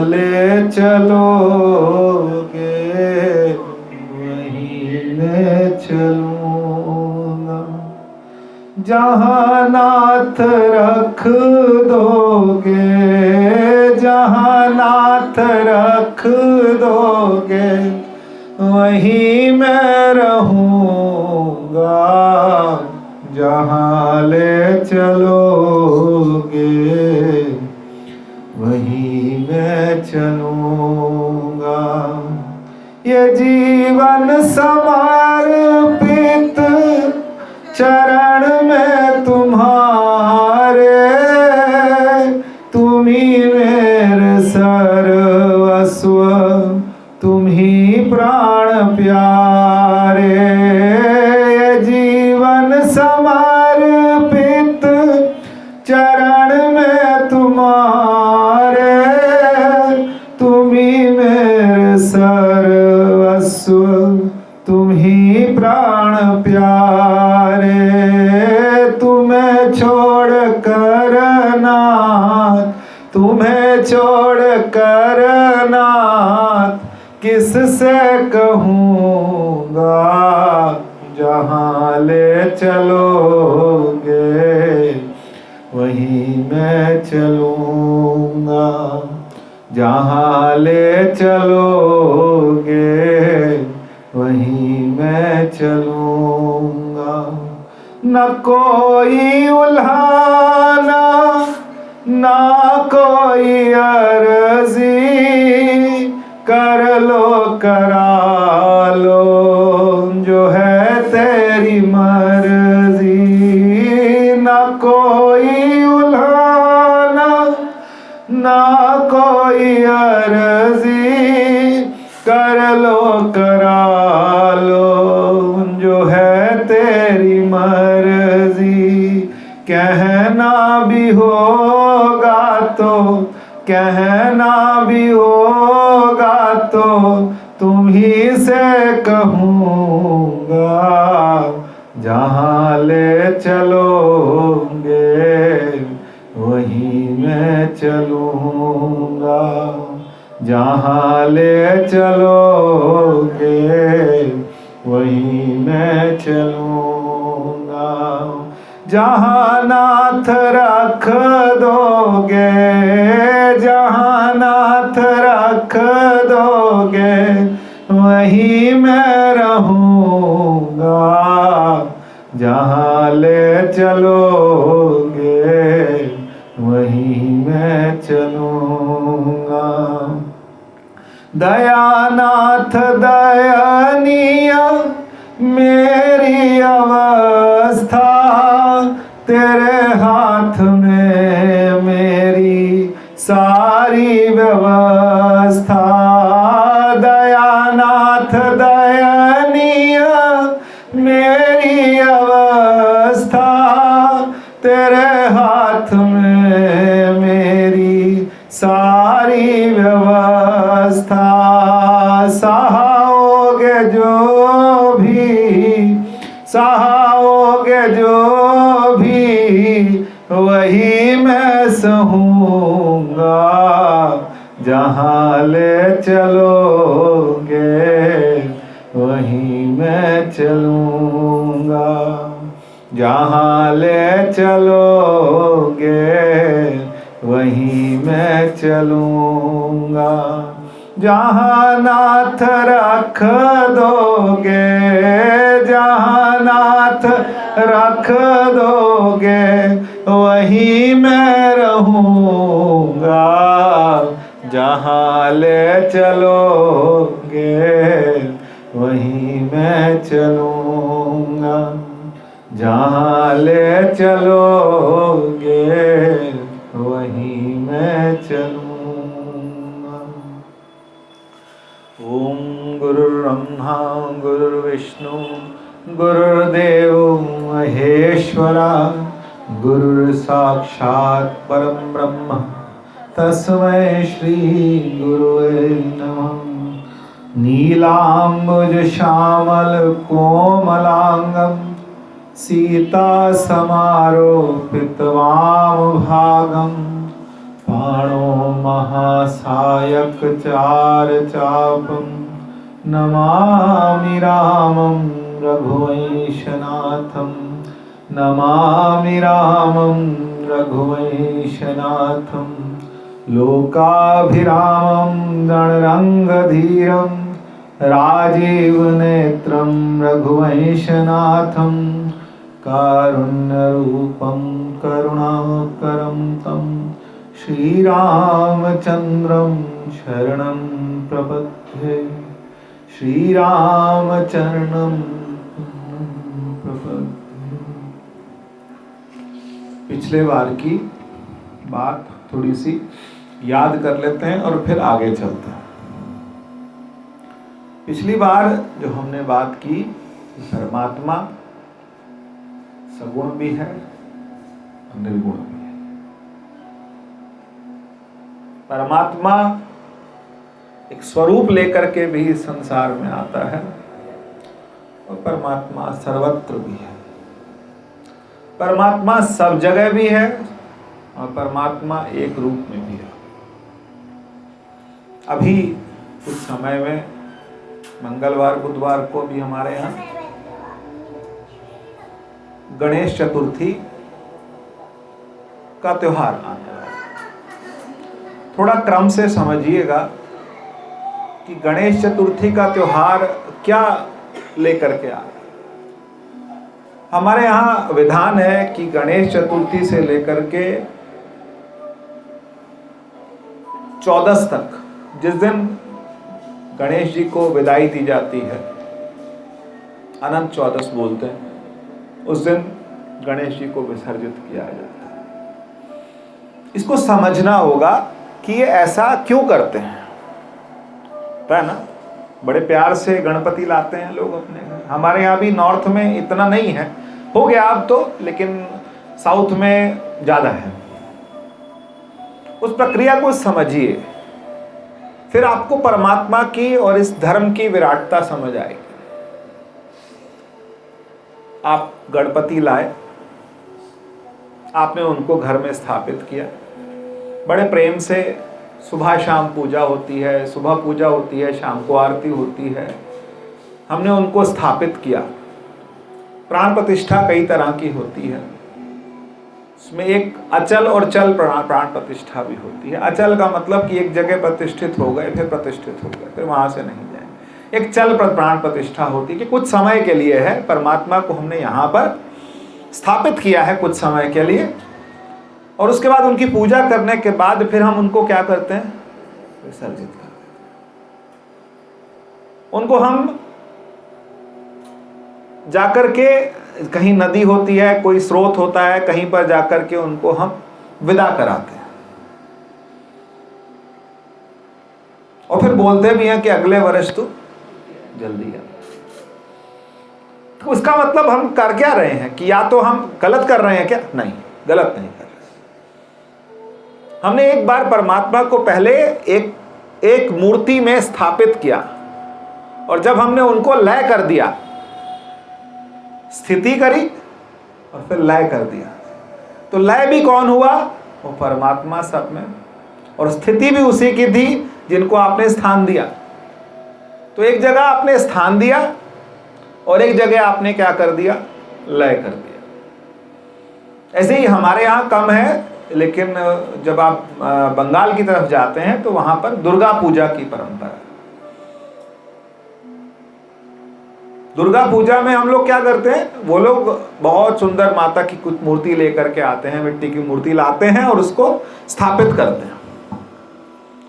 ले चलोगे वहीं ले चलूंगा। जहाँ नाथ रख दोगे, जहाँ नाथ रख दोगे वहीं मैं रहूँगा। जहाँ ले चलोगे वहीं मैं चलूँगा। ये जीवन समर्पित चरण में तुम्हारे, तुम ही मेरे सर्वस्व, तुम ही प्राण प्यारे। ये जीवन समर्पित चरण में तुम्हारे, तुम ही मेरे सर्वस्व, तुम ही प्राण प्यारे। तुम्हें छोड़ कर नाथ, तुम्हें छोड़ कर नाथ किससे कहूँगा। जहाँ ले चलोगे वहीं मैं चलूँगा। जहाँ ले चलोगे वहीं मैं चलूँगा। न कोई उल्हाना ना कोई अर्जी, कर लो करा लो जो है तेरी मर्जी। न कोई उल्हाना ना कोई अर्जी, कर लो करा लो जो है तेरी मर्जी। कहना भी होगा तो, कहना भी होगा तो तुम ही से कहूँगा। जहाँ ले चलोगे वहीं मैं चलूँगा। जहाँ ले चलोगे वहीं मैं चलूँगा। जहाँ नाथ रख दोगे, जहाँ नाथ रख दोगे वहीं मैं रहूँगा। जहाँ ले चलोगे वहीं मैं चलूँगा। दयानाथ दयनीय मेरी अवस्था, तेरे हाथ में मेरी सारी व्यवस्था। दयानाथ दयनीय मेरी अवस्था, तेरे हाथ में मेरी सारी व्यवस्था। सहाओगे जो भी, सहाओगे जो भी वही मैं सहूँगा। जहाँ ले चलोगे वहीं मैं चलूँगा। जहाँ ले चलोगे वहीं मैं चलूँगा। जहाँ नाथ रख दोगे, जहाँ नाथ रख दोगे वहीं मैं रहूँगा। जहाँ ले चलोगे वहीं मैं चलूँगा। जहाँ ले चलोगे वहीं मैं चलूँगा। ओम गुरुर्ब्रह्मा गुरुर्विष्णु गुरुर्देव महेश्वरा, गुरुर्साक्षात् परं ब्रह्म तस्मै श्री गुरुवे नमः। नीलाम्बुज श्यामल कोमलांगं सीता समारोपित वाम भागं, प्राणो महासायक चार चापम नमामि रामं रघुवंशनाथं नमामि रामं रघुवंशनाथं लोकाभिरामं रणरङ्गधीरं राजीवनेत्रं रघुवंशनाथं कारुण्यरूपं करुणाकरं तं श्रीरामचन्द्रं शरणं प्रपद्ये श्रीरामचरणं प्रपद्ये। पिछले बार की बात थोड़ी सी याद कर लेते हैं और फिर आगे चलते हैं। पिछली बार जो हमने बात की, परमात्मा सगुण भी है और निर्गुण भी है। परमात्मा एक स्वरूप लेकर के भी इस संसार में आता है और परमात्मा सर्वत्र भी है। परमात्मा सब जगह भी है और परमात्मा एक रूप में भी है। अभी कुछ समय में मंगलवार बुधवार को भी हमारे यहाँ गणेश चतुर्थी का त्योहार आने वाला है। थोड़ा क्रम से समझिएगा कि गणेश चतुर्थी का त्योहार क्या लेकर के आ रहा है। हमारे यहाँ विधान है कि गणेश चतुर्थी से लेकर के 14 तक, जिस दिन गणेश जी को विदाई दी जाती है, अनंत चौदस बोलते हैं, उस दिन गणेश जी को विसर्जित किया जाता है। इसको समझना होगा कि ये ऐसा क्यों करते हैं, है ना। बड़े प्यार से गणपति लाते हैं लोग अपने घर। हमारे यहाँ भी नॉर्थ में इतना नहीं है, हो गया अब तो, लेकिन साउथ में ज़्यादा है। उस प्रक्रिया को समझिए, फिर आपको परमात्मा की और इस धर्म की विराटता समझ आएगी। आप गणपति लाए, आपने उनको घर में स्थापित किया, बड़े प्रेम से सुबह शाम पूजा होती है, सुबह पूजा होती है, शाम को आरती होती है। हमने उनको स्थापित किया। प्राण प्रतिष्ठा कई तरह की होती है, उसमें एक अचल और चल प्राण प्रतिष्ठा भी होती है। अचल का मतलब कि एक जगह प्रतिष्ठित हो गए, फिर प्रतिष्ठित हो गए, फिर वहां से नहीं जाए। एक चल प्राण प्रतिष्ठा होती है कि कुछ समय के लिए है, परमात्मा को हमने यहाँ पर स्थापित किया है कुछ समय के लिए, और उसके बाद उनकी पूजा करने के बाद फिर हम उनको क्या करते हैं, विसर्जित करते हैं। उनको हम जाकर के, कहीं नदी होती है, कोई स्रोत होता है, कहीं पर जाकर के उनको हम विदा कराते हैं, और फिर बोलते भी हैं कि अगले वर्ष तो जल्दी आ। तो उसका मतलब हम कर क्या रहे हैं कि या तो हम गलत कर रहे हैं क्या? नहीं, गलत नहीं कर रहे। हमने एक बार परमात्मा को पहले एक मूर्ति में स्थापित किया, और जब हमने उनको लय कर दिया, स्थिति करी और फिर लय कर दिया, तो लय भी कौन हुआ? वो परमात्मा सब में, और स्थिति भी उसी की थी जिनको आपने स्थान दिया। तो एक जगह आपने स्थान दिया और एक जगह आपने क्या कर दिया? लय कर दिया। ऐसे ही हमारे यहाँ कम है, लेकिन जब आप बंगाल की तरफ जाते हैं तो वहां पर दुर्गा पूजा की परंपरा है। दुर्गा पूजा में हम लोग क्या करते हैं, वो लोग बहुत सुंदर माता की कुछ मूर्ति लेकर के आते हैं, मिट्टी की मूर्ति लाते हैं और उसको स्थापित करते हैं,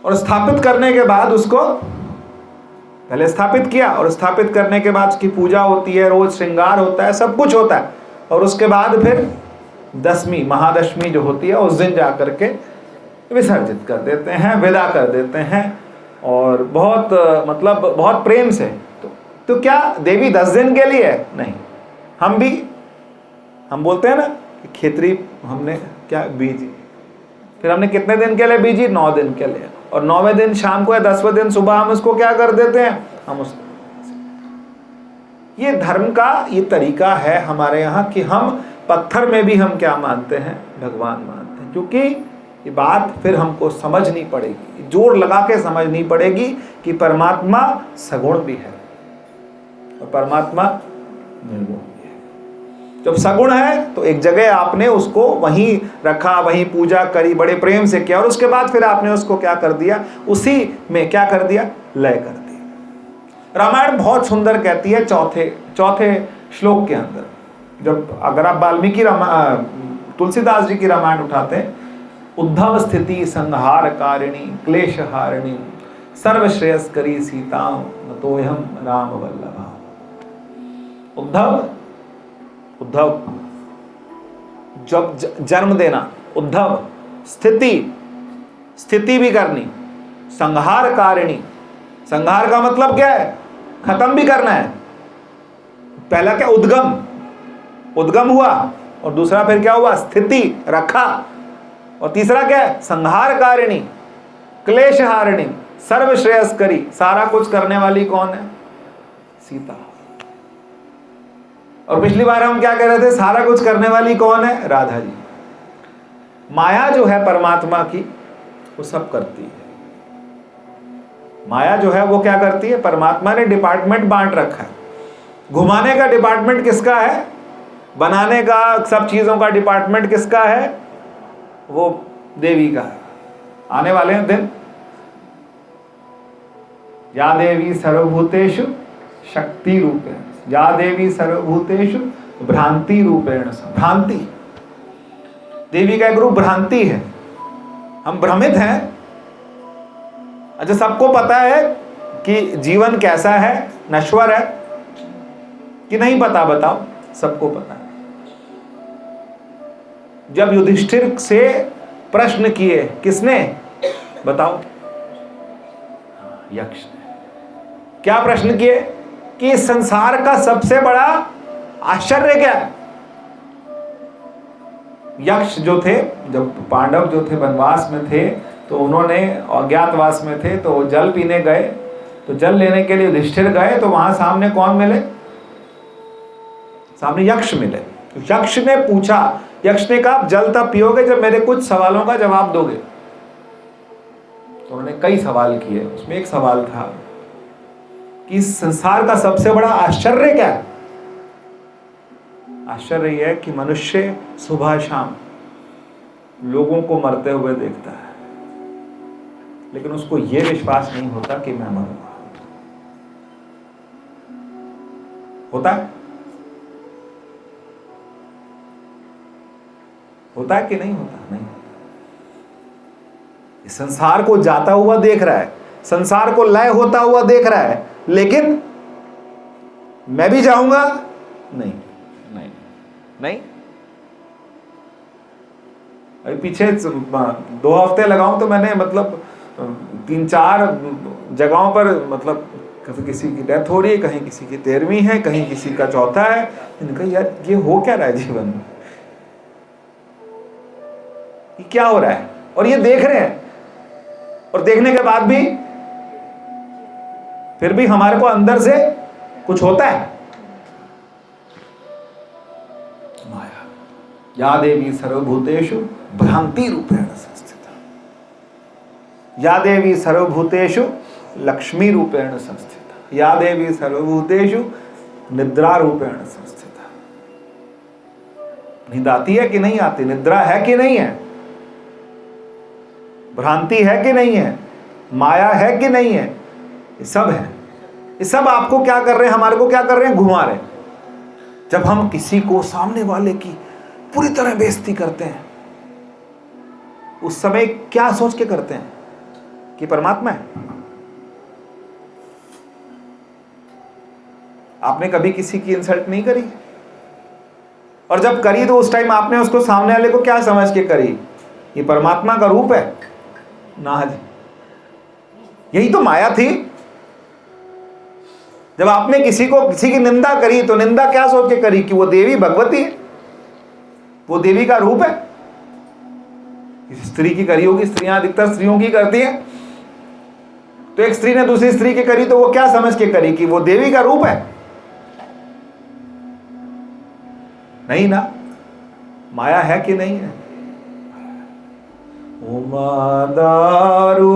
और स्थापित करने के बाद उसको पहले स्थापित किया, और स्थापित करने के बाद उसकी पूजा होती है, रोज श्रृंगार होता है, सब कुछ होता है, और उसके बाद फिर दशमी, महादशमी जो होती है, उस दिन जाकर के विसर्जित कर देते हैं, विदा कर देते हैं, और बहुत मतलब बहुत प्रेम से। तो क्या देवी 10 दिन के लिए है? नहीं। हम बोलते हैं ना कि खेतरी हमने क्या बीजी, फिर हमने कितने दिन के लिए बीजी? 9 दिन के लिए, और 9वें दिन शाम को या 10वें दिन सुबह हम उसको क्या कर देते हैं, हम उसको। ये धर्म का ये तरीका है हमारे यहाँ कि हम पत्थर में भी हम क्या मानते हैं? भगवान मानते हैं, क्योंकि ये बात फिर हमको समझनी पड़ेगी, जोर लगा के समझनी पड़ेगी कि परमात्मा सगुण भी है और परमात्मा निर्गुण भी है। जब सगुण है तो एक जगह आपने उसको वहीं रखा, वहीं पूजा करी, बड़े प्रेम से किया, और उसके बाद फिर आपने उसको क्या कर दिया, उसी में क्या कर दिया, लय कर दिया। रामायण बहुत सुंदर कहती है चौथे श्लोक के अंदर, जब अगर आप वाल्मीकि तुलसीदास जी की रामायण उठाते हैं, उद्धव स्थिति संहार कारिणी क्लेश हारिणी सर्वश्रेयस्करी सीता नतोऽहं राम वल्लभा। उद्धव जब जन्म देना, उद्धव स्थिति भी करनी, संहार कारिणी, संहार का मतलब क्या है, खत्म भी करना है। पहला क्या, उद्गम हुआ, और दूसरा फिर क्या हुआ, स्थिति रखा, और तीसरा क्या है, संहार कारिणी क्लेश हारिणी सर्वश्रेयस्करी, सारा कुछ करने वाली कौन है, सीता। और पिछली बार हम क्या कह रहे थे, सारा कुछ करने वाली कौन है, राधा जी। माया जो है परमात्मा की, वो सब करती है। माया जो है वो क्या करती है, परमात्मा ने डिपार्टमेंट बांट रखा है। घुमाने का डिपार्टमेंट किसका है, बनाने का, सब चीजों का डिपार्टमेंट किसका है, वो देवी का है। आने वाले हैं दिन, या देवी सर्वभूतेषु शक्ति रूपेण, या देवी सर्वभूतेषु भ्रांति रूपेण। भ्रांति, देवी का एक रूप भ्रांति है, हम भ्रमित हैं। अच्छा, सबको पता है कि जीवन कैसा है, नश्वर है कि नहीं पता, बताओ, सबको पता है। जब युधिष्ठिर से प्रश्न किए, किसने, बताओ, यक्ष ने। क्या प्रश्न किए कि इस संसार का सबसे बड़ा आश्चर्य क्या है। यक्ष जो थे, जब पांडव जो थे वनवास में थे, तो उन्होंने अज्ञातवास में थे, तो जल पीने गए, तो जल लेने के लिए युधिष्ठिर गए, तो वहां सामने कौन मिले, सामने यक्ष मिले। यक्ष ने पूछा, यक्ष ने कहा जल तब पियोगे जब मेरे कुछ सवालों का जवाब दोगे। तो उन्होंने कई सवाल किए, उसमें एक सवाल था कि इस संसार का सबसे बड़ा आश्चर्य क्या है। आश्चर्य यह है कि मनुष्य सुबह शाम लोगों को मरते हुए देखता है, लेकिन उसको यह विश्वास नहीं होता कि मैं मरूंगा। होता है, होता है कि नहीं होता, नहीं। इस संसार को जाता हुआ देख रहा है, संसार को लय होता हुआ देख रहा है, लेकिन मैं भी जाऊंगा, नहीं नहीं नहीं। अभी पीछे 2 हफ्ते लगाऊं तो मैंने मतलब 3-4 जगहों पर, मतलब किसी की डेथ हो रही है, कहीं किसी की 13वीं है, कहीं किसी का चौथा है। इनका यार ये हो क्या रहा है जीवन में, ये क्या हो रहा है, और ये देख रहे हैं, और देखने के बाद भी फिर भी हमारे को अंदर से कुछ होता है। माया, या देवी सर्वभूतेषु भ्रांति रूपेण संस्थिता, या देवी सर्वभूतेषु लक्ष्मी रूपेण संस्थिता, या देवी सर्वभूतेषु निद्रा रूपेण संस्थिता। नींद आती है कि नहीं आती, निद्रा है कि नहीं है, भ्रांति है कि नहीं है, माया है कि नहीं है, ये सब है। ये सब आपको क्या कर रहे हैं, हमारे को क्या कर रहे हैं, घुमा रहे हैं। जब हम किसी को, सामने वाले की पूरी तरह बेइज्जती करते हैं, उस समय क्या सोच के करते हैं कि परमात्मा है। आपने कभी किसी की इंसल्ट नहीं करी, और जब करी तो उस टाइम आपने उसको, सामने वाले को क्या समझ के करी, ये परमात्मा का रूप है ना जी। यही तो माया थी। जब आपने किसी की निंदा करी, तो निंदा क्या सोच के करी कि वो देवी भगवती है, वो देवी का रूप है। स्त्री की करी होगी, स्त्रियां अधिकतर स्त्रियों की करती हैं, तो एक स्त्री ने दूसरी स्त्री की करी, तो वो क्या समझ के करी कि वो देवी का रूप है। नहीं ना, माया है कि नहीं है, उमादारू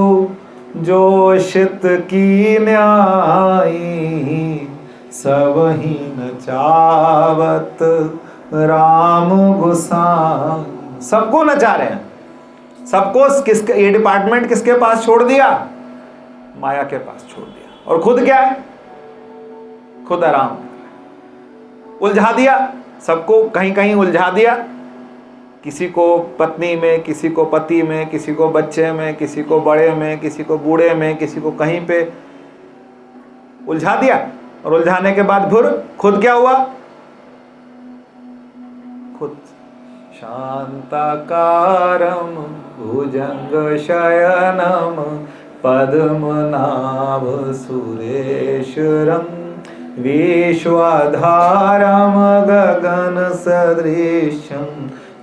जोशित की न्यायी, सब ही नचावत राम गुसाई। सबको नचा रहे हैं, सबको किसके, ये डिपार्टमेंट किसके पास छोड़ दिया? माया के पास छोड़ दिया। और खुद क्या है? खुद आराम, उलझा दिया सबको, कहीं कहीं उलझा दिया, किसी को पत्नी में, किसी को पति में, किसी को बच्चे में, किसी को बड़े में, किसी को बूढ़े में, किसी को कहीं पे उलझा दिया। और उलझाने के बाद फिर खुद क्या हुआ? खुद शांताकारम भुजंग शयनम पद्मनाभ सुरेश्वरम विश्वाधारम गगन सदृशम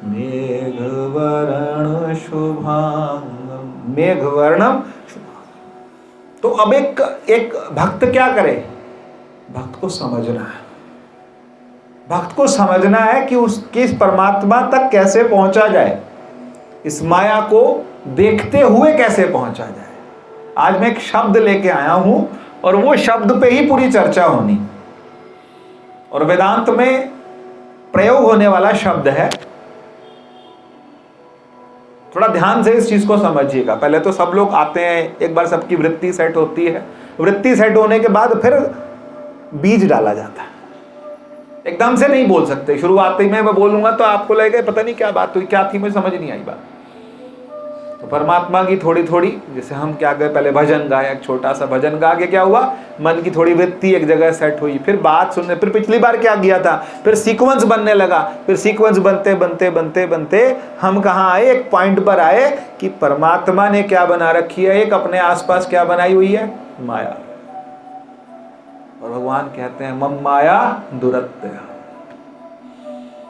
मेघवर्ण शुभांगम। मेघवर्णम शुभांगम। तो अब एक भक्त क्या करे? भक्त को समझना है, भक्त को समझना है कि उसके इस परमात्मा तक कैसे पहुंचा जाए, इस माया को देखते हुए कैसे पहुंचा जाए। आज मैं एक शब्द लेके आया हूं और वो शब्द पे ही पूरी चर्चा होनी, और वेदांत में प्रयोग होने वाला शब्द है। थोड़ा ध्यान से इस चीज को समझिएगा। पहले तो सब लोग आते हैं, एक बार सबकी वृत्ति सेट होती है, वृत्ति सेट होने के बाद फिर बीज डाला जाता है। एकदम से नहीं बोल सकते। शुरुआत में मैं बोलूंगा तो आपको लगेगा पता नहीं क्या बात हुई, क्या थी, मुझे समझ नहीं आई बात। तो परमात्मा की थोड़ी थोड़ी, जैसे हम क्या गए, पहले भजन गाया, एक छोटा सा भजन गा के क्या हुआ, मन की थोड़ी वृत्ति एक जगह सेट हुई, फिर बात सुनने, फिर पिछली बार क्या किया था, फिर सीक्वेंस बनने लगा, फिर सीक्वेंस बनते बनते बनते बनते हम कहाँ आए, एक पॉइंट पर आए कि परमात्मा ने क्या बना रखी है, एक अपने आसपास क्या बनाई हुई है, माया। और भगवान कहते हैं मम माया दुरत्य,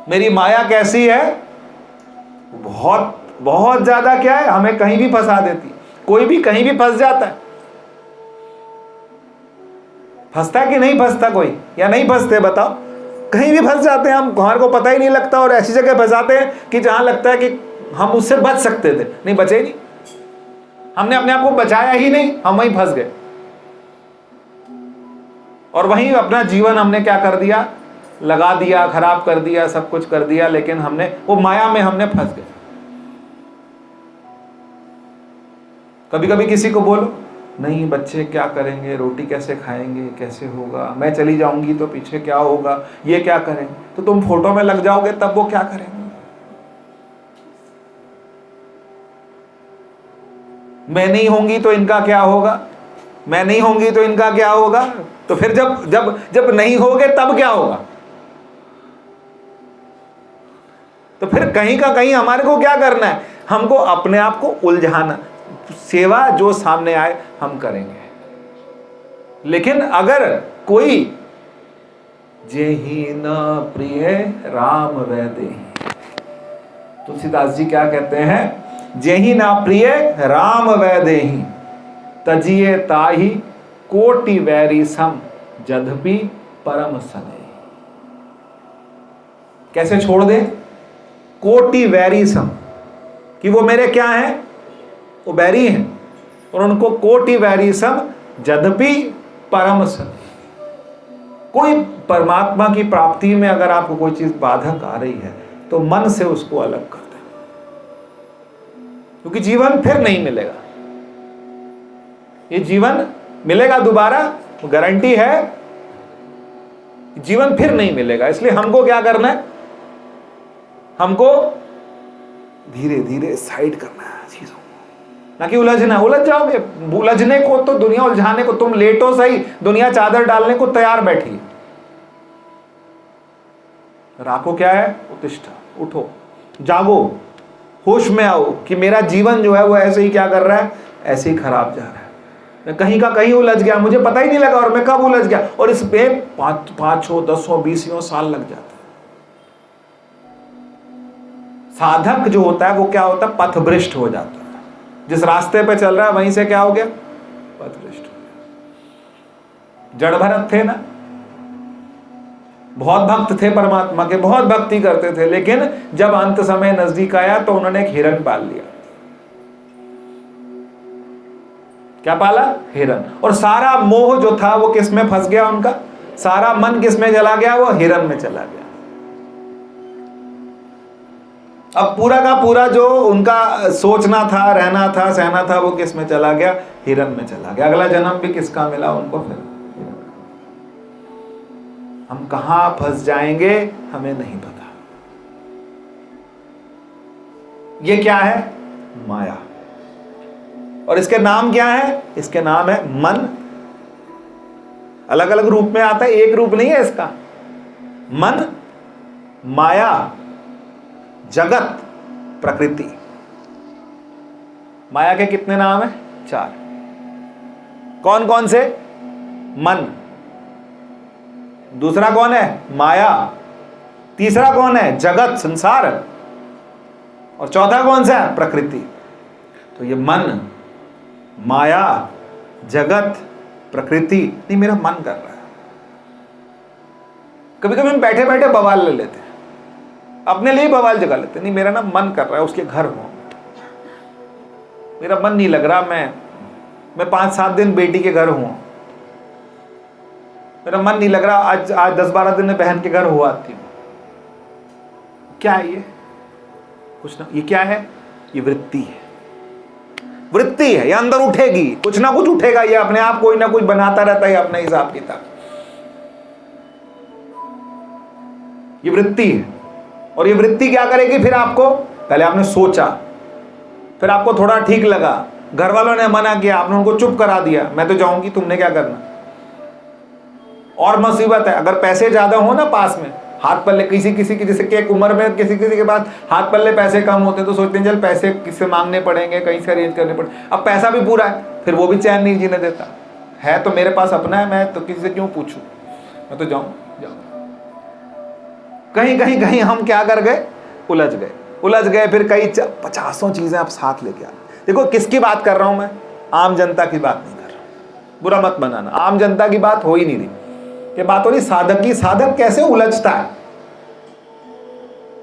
मेरी माया कैसी है, बहुत बहुत ज्यादा क्या है, हमें कहीं भी फंसा देती। कोई भी कहीं भी फंस जाता है, फंसता कि नहीं फंसता कोई, या नहीं फंसते बताओ? कहीं भी फंस जाते हैं हम, हमारे को पता ही नहीं लगता, और ऐसी जगह फंसाते हैं कि जहां लगता है कि हम उससे बच सकते थे, नहीं बचे नहीं, हमने अपने आप को बचाया ही नहीं, हम वहीं फंस गए। और वहीं अपना जीवन हमने क्या कर दिया, लगा दिया, खराब कर दिया, सब कुछ कर दिया, लेकिन हमने वो माया में हमने फंस गए। कभी कभी किसी को बोलो, नहीं बच्चे क्या करेंगे, रोटी कैसे खाएंगे, कैसे होगा, मैं चली जाऊंगी तो पीछे क्या होगा, ये क्या करेंगे, तो तुम फोटो में लग जाओगे, तब वो क्या करेंगे। मैं नहीं होंगी तो इनका क्या होगा, मैं नहीं होंगी तो इनका क्या होगा। तो फिर जब जब जब नहीं होगे तब क्या होगा। तो फिर कहीं का कहीं हमारे को क्या करना है, हमको अपने आप को उलझाना। सेवा जो सामने आए हम करेंगे, लेकिन अगर कोई जेहि न प्रिय राम वैदेही, तुलसीदास जी क्या कहते हैं, जेहि न प्रिय राम वैदेही तजिए ताहि कोटि वैरी सम जद्यपि परम सने। कैसे छोड़ दे, कोटि वैरी सम, कि वो मेरे क्या हैं, वो बैरी हैं, और उनको कोटि वैरी सम जद्यपि परम सन। कोई परमात्मा की प्राप्ति में अगर आपको कोई चीज बाधक आ रही है तो मन से उसको अलग कर दे, क्योंकि जीवन फिर नहीं मिलेगा। ये जीवन मिलेगा दोबारा, गारंटी है, जीवन फिर नहीं मिलेगा। इसलिए हमको क्या करना है, हमको धीरे धीरे साइड करना है चीजों, ना कि उलझना। उलझ जाओगे, उलझने को तो दुनिया उलझाने को, तुम लेटो सही, दुनिया चादर डालने को तैयार बैठी है। राखो क्या है, उत्तिष्ठ, उठो, जागो, होश में आओ कि मेरा जीवन जो है वो ऐसे ही क्या कर रहा है, ऐसे ही खराब जा रहा है। मैं कहीं का कहीं उलझ गया, मुझे पता ही नहीं लगा, और मैं कब उलझ गया, और इस पे 500 10 20 साल लग जाते हैं। साधक जो होता है वो क्या होता है, पथभ्रष्ट हो जाता है। जिस रास्ते पे चल रहा है वहीं से क्या हो गया, पथभ्रष्ट हो गया। जड़ भरत थे ना, बहुत भक्त थे परमात्मा के, बहुत भक्ति करते थे, लेकिन जब अंत समय नजदीक आया तो उन्होंने एक हिरण पाल लिया। क्या पाला? हिरन। और सारा मोह जो था वो किस में फंस गया उनका? सारा मन किस में चला गया? वो हिरन में चला गया। अब पूरा का पूरा जो उनका सोचना था, रहना था, सहना था, वो किस में चला गया? हिरन में चला गया। अगला जन्म भी किसका मिला उनको फिर? हम कहां फंस जाएंगे हमें नहीं पता। ये क्या है? माया। और इसके नाम क्या है? इसके नाम है मन। अलग अलग रूप में आता है, एक रूप नहीं है इसका। मन, माया, जगत, प्रकृति। माया के कितने नाम है? 4। कौन कौन से? मन। दूसरा कौन है? माया। तीसरा कौन है? जगत, संसार। और चौथा कौन सा है? प्रकृति। तो ये मन, माया, जगत, प्रकृति। नहीं, मेरा मन कर रहा है। कभी कभी हम बैठे बैठे बवाल ले लेते हैं, अपने लिए बवाल जगा लेते हैं। नहीं, मेरा ना मन कर रहा है उसके घर हो, मेरा मन नहीं लग रहा, मैं 5-7 दिन बेटी के घर हूं, मेरा मन नहीं लग रहा, आज 10-12 दिन में बहन के घर हो आती हूं। क्या है ये? कुछ ना, ये क्या है? ये वृत्ति है। वृत्ति है, ये अंदर उठेगी, कुछ ना कुछ उठेगा, ये अपने आप कोई ना कुछ बनाता रहता है अपने हिसाब किताब। ये वृत्ति है। और ये वृत्ति क्या करेगी फिर? आपको पहले आपने सोचा, फिर आपको थोड़ा ठीक लगा, घर वालों ने मना किया, आपने उनको चुप करा दिया, मैं तो जाऊंगी, तुमने क्या करना। और मुसीबत है, अगर पैसे ज्यादा हो ना पास में, हाथ पल्ले किसी किसी की, जैसे कि एक उम्र में किसी किसी के पास हाथ पल्ले पैसे कम होते हैं तो सोचते हैं चल पैसे किससे मांगने पड़ेंगे, कहीं से अरेंज करने पड़े। अब पैसा भी पूरा है, फिर वो भी चैन नहीं जीने देता है, तो मेरे पास अपना है, मैं तो किसी से क्यों पूछूं, मैं तो जाऊं। कहीं कहीं कहीं हम क्या कर गए? उलझ गए। फिर कई 50 चीजें आप साथ लेके आ। देखो किसकी बात कर रहा हूं मैं? आम जनता की बात नहीं कर रहा, बुरा मत बनाना, आम जनता की बात हो ही नहीं रही। ये बात हो रही साधक की। साधक कैसे उलझता है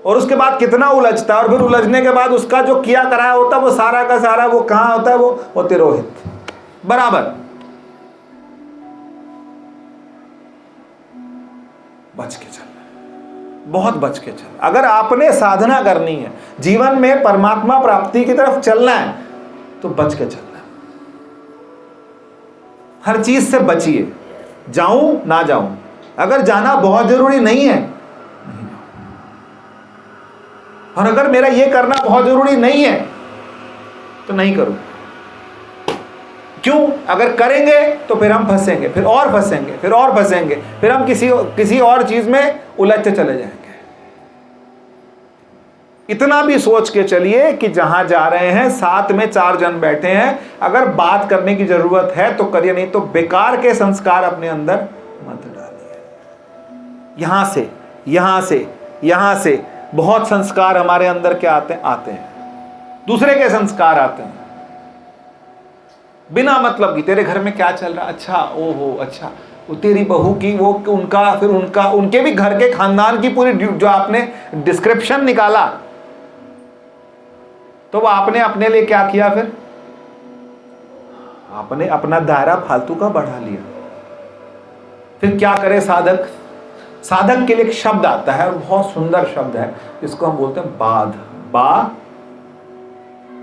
और उसके बाद कितना उलझता है, और फिर उलझने के बाद उसका जो किया कराया होता है वो सारा का सारा वो कहां होता है? वो तिरोहित बराबर। बच के चलना, बहुत बच के चलना। अगर आपने साधना करनी है, जीवन में परमात्मा प्राप्ति की तरफ चलना है, तो बच के चलना। हर चीज से बचिए। जाऊं ना जाऊं, अगर जाना बहुत जरूरी नहीं है, नहीं जाऊं। और अगर मेरा ये करना बहुत जरूरी नहीं है तो नहीं करूं। क्यों? अगर करेंगे तो फिर हम फंसेंगे, फिर और फंसेंगे, फिर और फंसेंगे, फिर हम किसी और चीज में उलझते चले जाएंगे। इतना भी सोच के चलिए कि जहां जा रहे हैं साथ में 4 जन बैठे हैं, अगर बात करने की जरूरत है तो करिए, नहीं तो बेकार के संस्कार अपने अंदर मत डालिए। यहां से बहुत संस्कार हमारे अंदर क्या आते हैं, दूसरे के संस्कार आते हैं बिना मतलब की। तेरे घर में क्या चल रहा? अच्छा, ओहो अच्छा, वो तेरी बहू की वो उनका, फिर उनके भी घर के खानदान की पूरी जो आपने डिस्क्रिप्शन निकाला, तो वो आपने अपने लिए क्या किया? फिर आपने अपना दायरा फालतू का बढ़ा लिया। फिर क्या करे साधक? साधक के लिए एक शब्द आता है और बहुत सुंदर शब्द है, इसको हम बोलते हैं बाध।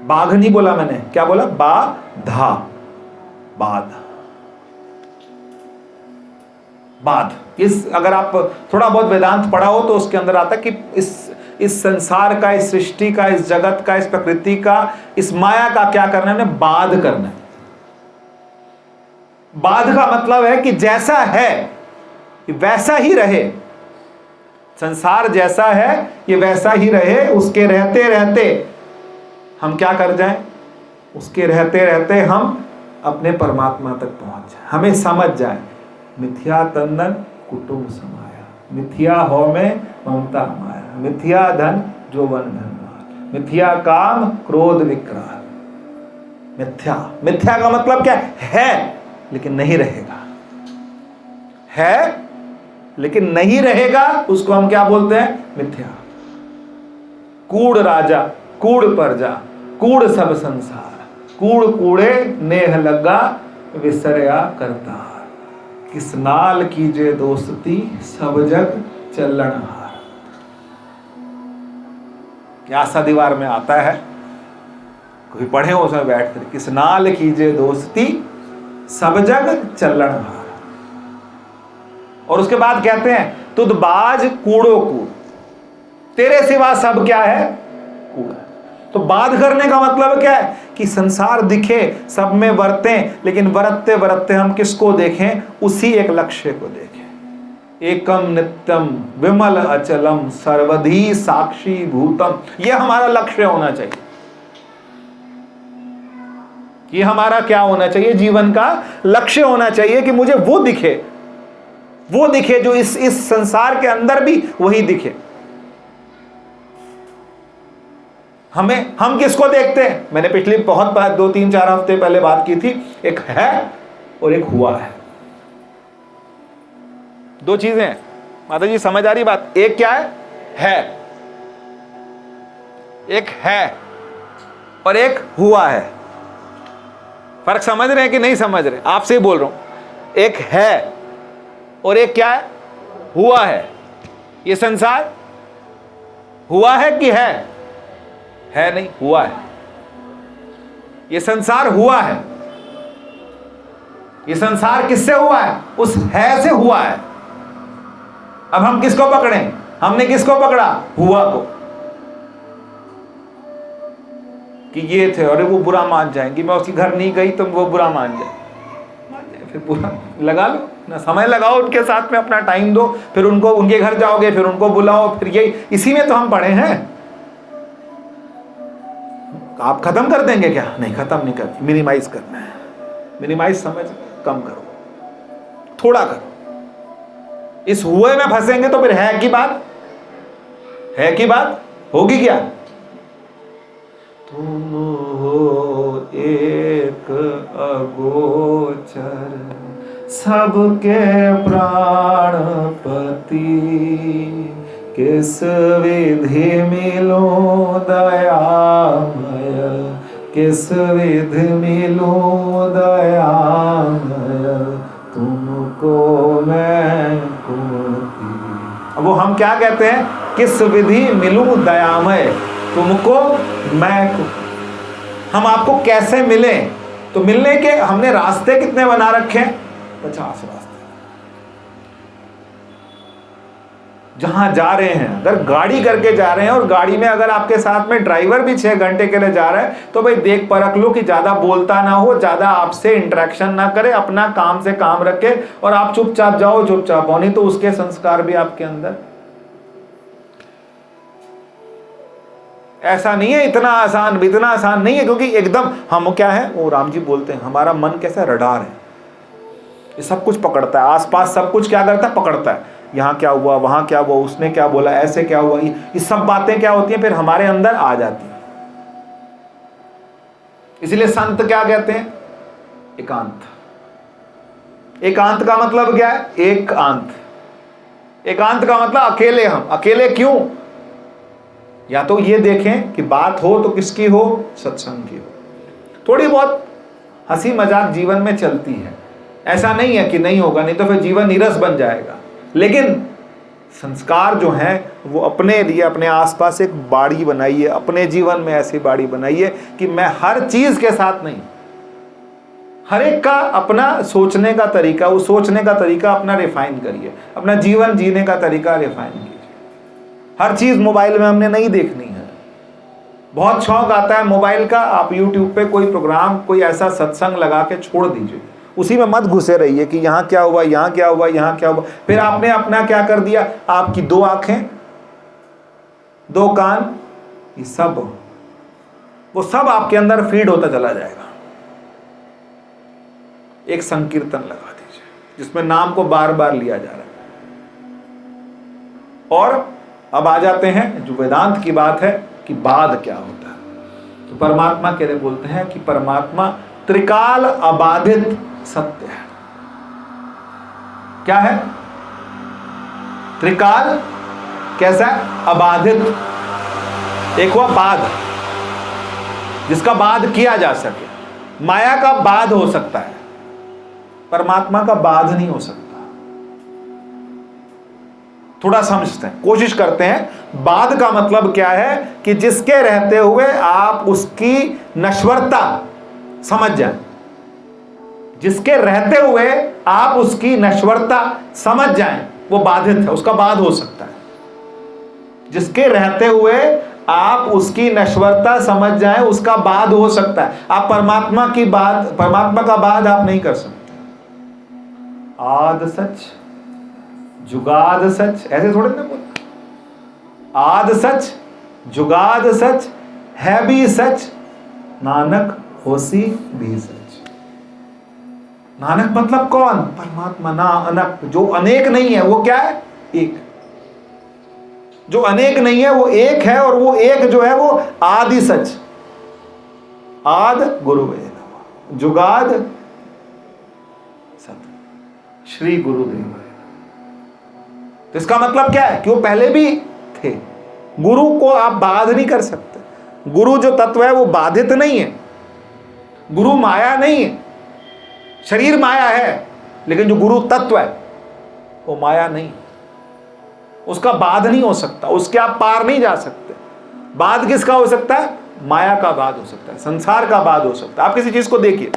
बाघ नहीं बोला मैंने, क्या बोला? बाधा। बाध। अगर आप थोड़ा बहुत वेदांत पढ़ा हो तो उसके अंदर आता है कि इस संसार का, इस सृष्टि का, इस जगत का, इस प्रकृति का, इस माया का क्या करना है? बाध करना है। बाध का मतलब है कि जैसा है वैसा ही रहे। संसार जैसा है ये वैसा ही रहे। उसके रहते रहते हम क्या कर जाएं? उसके रहते रहते हम अपने परमात्मा तक पहुंच जाए, हमें समझ जाए। मिथ्या तंदन कुटुंब समाया, मिथ्या हो में ममता माया, मिथ्या धन जो वन धन, मिथ्या काम क्रोध विक्राल। मिथ्या का मतलब क्या है? लेकिन नहीं रहेगा, है लेकिन नहीं रहेगा, उसको हम क्या बोलते हैं? मिथ्या। कूड़ राजा, कूड़ प्रजा, कूड़ सब संसार, कूड़ कूड़े नेह लगा विसरया करतार, किस नाल कीजे दोस्ती सब जग चलन हार। क्या सा दीवार में आता है, कोई पढ़े उसमें बैठ कर, किस नाल कीजे दोस्ती सब जग चलन हार। और उसके बाद कहते हैं तुद बाज कूड़ो कूड़, तेरे सिवा सब क्या है, कूड़ा। तो बात करने का मतलब क्या है कि संसार दिखे, सब में वर्तें, लेकिन वर्तते वर्तते हम किसको देखें, उसी एक लक्ष्य को देखें। एकम नित्यम विमल अचलम सर्वधी साक्षी भूतम, यह हमारा लक्ष्य होना चाहिए। ये हमारा क्या होना चाहिए, जीवन का लक्ष्य होना चाहिए कि मुझे वो दिखे, वो दिखे जो इस संसार के अंदर भी वही दिखे। हम किसको देखते हैं, मैंने पिछली बहुत बार 2-3-4 हफ्ते पहले बात की थी, एक है और एक हुआ है। दो चीजें हैं माता जी, समझ आ रही बात। एक क्या है, एक है और एक हुआ है। फर्क समझ रहे हैं कि नहीं समझ रहे, आपसे ही बोल रहा हूं। एक है और एक क्या है, हुआ है। ये संसार हुआ है कि है नहीं, हुआ है। ये संसार हुआ है। ये संसार किससे हुआ है, उस है से हुआ है। अब हम किसको पकड़ें, हमने किसको पकड़ा, हुआ को, कि ये थे और वो बुरा मान जाएंगी, मैं उसके घर नहीं गई तो वो बुरा मान जाए, फिर बुरा लगा लो ना, समय लगाओ उनके साथ में, अपना टाइम दो, फिर उनको, उनके घर जाओगे, फिर उनको बुलाओ, फिर यही, इसी में तो हम पड़े हैं। आप खत्म कर देंगे क्या, नहीं खत्म नहीं करते, मिनिमाइज करना है। मिनिमाइज समझ कम करो, थोड़ा करो। इस हुए में फंसेंगे तो फिर है की बात होगी क्या। तुम हो एक अगोचर सबके प्राणपति, किस विधि मिलो दयामय, किस विधि मिलो दयामय, तुमको मैं कोती। अब वो हम क्या कहते हैं, किस विधि मिलूं दयामय, तुमको मैं को। हम आपको कैसे मिले, तो मिलने के हमने रास्ते कितने बना रखे हैं, 50 रास्ते। जहां जा रहे हैं, अगर गाड़ी करके जा रहे हैं और गाड़ी में अगर आपके साथ में ड्राइवर भी 6 घंटे के लिए जा रहा है, तो भाई देख परख लो कि ज्यादा बोलता ना हो, ज्यादा आपसे इंटरेक्शन ना करे, अपना काम से काम रखे और आप चुपचाप जाओ, चुपचाप हो, नहीं तो उसके संस्कार भी आपके अंदर। ऐसा नहीं है, इतना आसान नहीं है, क्योंकि एकदम हम क्या है, वो राम जी बोलते हैं, हमारा मन कैसा रडार है, ये सब कुछ पकड़ता है, आसपास सब कुछ क्या करता है, पकड़ता है। यहाँ क्या हुआ, वहां क्या हुआ, उसने क्या बोला, ऐसे क्या हुआ, ये सब बातें क्या होती हैं, फिर हमारे अंदर आ जाती हैं। इसलिए संत क्या कहते हैं, एकांत। एकांत का मतलब क्या है, एकांत। एकांत का मतलब अकेले। हम अकेले क्यों, या तो ये देखें कि बात हो तो किसकी हो, सत्संग की हो। थोड़ी बहुत हंसी मजाक जीवन में चलती है, ऐसा नहीं है कि नहीं होगा, नहीं तो फिर जीवन नीरस बन जाएगा। लेकिन संस्कार जो हैं वो अपने लिए, अपने आसपास एक बाड़ी बनाइए, अपने जीवन में ऐसी बाड़ी बनाइए कि मैं हर चीज के साथ नहीं, हर एक का अपना सोचने का तरीका, उस सोचने का तरीका अपना रिफाइन करिए, अपना जीवन जीने का तरीका रिफाइन कीजिए। हर चीज मोबाइल में हमने नहीं देखनी है। बहुत शौक आता है मोबाइल का, आप यूट्यूब पे कोई प्रोग्राम, कोई ऐसा सत्संग लगा के छोड़ दीजिए, उसी में मत घुसे रहिए कि यहाँ क्या हुआ, यहाँ क्या हुआ, यहाँ क्या हुआ। फिर आपने अपना क्या कर दिया, आपकी 2 आंखें, 2 कान, ये सब, वो सब आपके अंदर फीड होता चला जाएगा। एक संकीर्तन लगा दीजिए जिसमें नाम को बार बार लिया जा रहा है। और अब आ जाते हैं जो वेदांत की बात है कि बाद क्या होता है। तो परमात्मा के लिए बोलते हैं कि परमात्मा त्रिकाल अबाधित सत्य है। क्या है, त्रिकाल कैसा है, अबाधित। एक हुआ बाद, जिसका बाद किया जा सके, माया का बाध हो सकता है, परमात्मा का बाध नहीं हो सकता। थोड़ा समझते हैं, कोशिश करते हैं। बाध का मतलब क्या है कि जिसके रहते हुए आप उसकी नश्वरता समझ जाएं। जिसके रहते हुए आप उसकी नश्वरता समझ जाएं, वो बाधित है, उसका बाध हो सकता है। जिसके रहते हुए आप उसकी नश्वरता समझ जाएं, उसका बाध हो सकता है। आप परमात्मा का बाध आप नहीं कर सकते। आद सच जुगाद सच, ऐसे थोड़े ना बोलते। आद सच जुगाद सच है भी सच, नानक होसी भी सच। नानक मतलब कौन? परमात्मा। ना अनक, जो अनेक नहीं है वो क्या है? एक। जो अनेक नहीं है वो एक है, और वो एक जो है वो आदि सच। आद गुरुदेव, जुगाद सत, श्री गुरुदेव। तो इसका मतलब क्या है कि वो पहले भी थे। गुरु को आप बाध नहीं कर सकते। गुरु जो तत्व है वो बाधित नहीं है। गुरु माया नहीं है। शरीर माया है, लेकिन जो गुरु तत्व है वो माया नहीं, उसका बाध नहीं हो सकता, उसके आप पार नहीं जा सकते। बाध किसका हो सकता है? माया का बाध हो सकता है, संसार का बाध हो सकता है। आप किसी चीज को देखिए,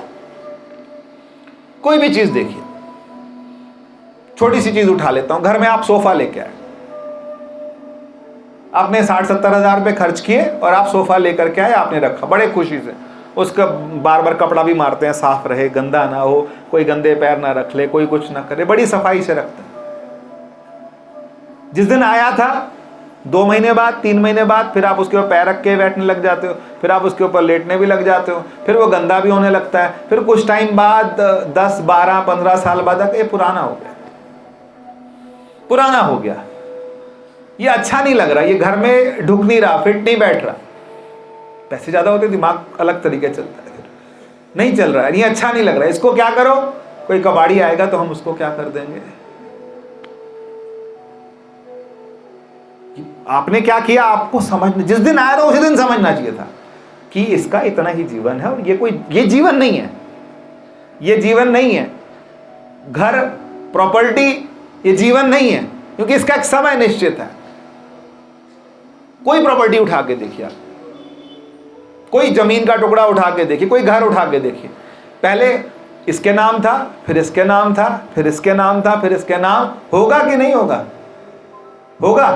कोई भी चीज देखिए, छोटी सी चीज उठा लेता हूं। घर में आप सोफा लेके आए, आपने 60-70 हजार रुपए खर्च किए और आप सोफा लेकर के आए, आपने रखा बड़े खुशी से। उसका बार बार कपड़ा भी मारते हैं, साफ रहे, गंदा ना हो, कोई गंदे पैर ना रख ले, कोई कुछ ना करे, बड़ी सफाई से रखते हैं। जिस दिन आया था 2 महीने बाद, 3 महीने बाद, फिर आप उसके ऊपर पैर रख के बैठने लग जाते हो, फिर आप उसके ऊपर लेटने भी लग जाते हो, फिर वो गंदा भी होने लगता है। फिर कुछ टाइम बाद 10, 12, 15 साल बाद ये पुराना हो गया, पुराना हो गया, ये अच्छा नहीं लग रहा, ये घर में ढुक नहीं रहा, फिट नहीं बैठ रहा। पैसे ज्यादा होते, दिमाग अलग तरीके चलता है, फिर नहीं चल रहा है, ये अच्छा नहीं लग रहा है, इसको क्या करो? कोई कबाड़ी आएगा तो हम उसको क्या कर देंगे? आपने क्या किया? आपको समझना, जिस दिन आया था उसी दिन समझना चाहिए था कि इसका इतना ही जीवन है, और ये जीवन नहीं है, ये जीवन नहीं है। घर, प्रॉपर्टी, ये जीवन नहीं है, क्योंकि इसका एक समय निश्चित है। कोई प्रॉपर्टी उठा के देखिए आप, कोई जमीन का टुकड़ा उठा के देखिए, कोई घर उठा के देखिए, पहले इसके नाम था, फिर इसके नाम था, फिर इसके नाम था, फिर इसके नाम, होगा कि नहीं होगा? होगा।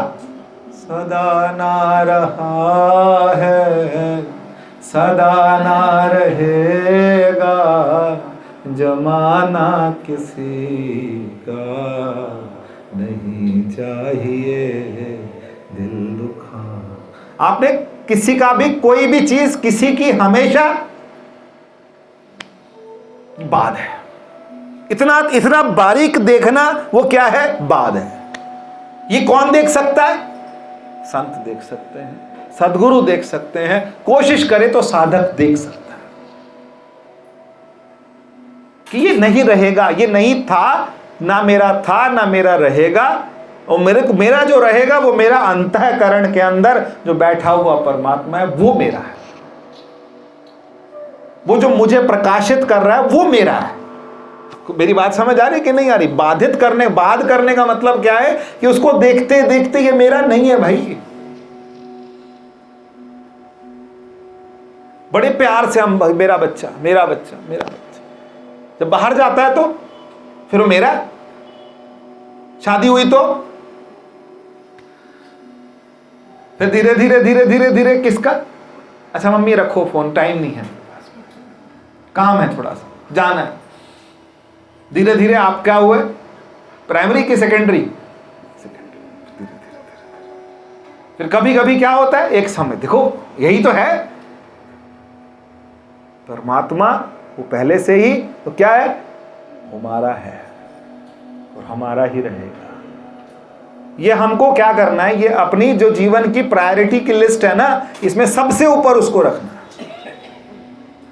सदा ना रहा है, सदा ना रहेगा, जमाना किसी का नहीं चाहिए दिल दुखा। आपने किसी का भी, कोई भी चीज किसी की हमेशा बाध है। इतना इतना बारीक देखना, वो क्या है? बाध है। ये कौन देख सकता है? संत देख सकते हैं, सद्गुरु देख सकते हैं, कोशिश करे तो साधक देख सकता है कि ये नहीं रहेगा, ये नहीं था, ना मेरा था ना मेरा रहेगा, और मेरा जो रहेगा वो मेरा अंतःकरण के अंदर जो बैठा हुआ परमात्मा है, वो मेरा है। वो जो मुझे प्रकाशित कर रहा है वो मेरा है। मेरी बात समझ आ रही कि नहीं आ रही? बाध करने का मतलब क्या है कि उसको देखते देखते ये मेरा नहीं है भाई। बड़े प्यार से हम, मेरा बच्चा, मेरा बच्चा, मेरा बच्चा, जब बाहर जाता है तो फिर वो मेरा, शादी हुई तो फिर धीरे धीरे धीरे धीरे धीरे किसका? अच्छा मम्मी रखो फोन, टाइम नहीं है, काम है, थोड़ा सा जाना है। धीरे धीरे आप क्या हुए? प्राइमरी की सेकेंडरी? फिर कभी कभी क्या होता है, एक समय, देखो यही तो है परमात्मा, वो पहले से ही तो क्या है? हमारा है और हमारा ही रहेगा। ये हमको क्या करना है? ये अपनी जो जीवन की प्रायोरिटी की लिस्ट है ना, इसमें सबसे ऊपर उसको रखना है।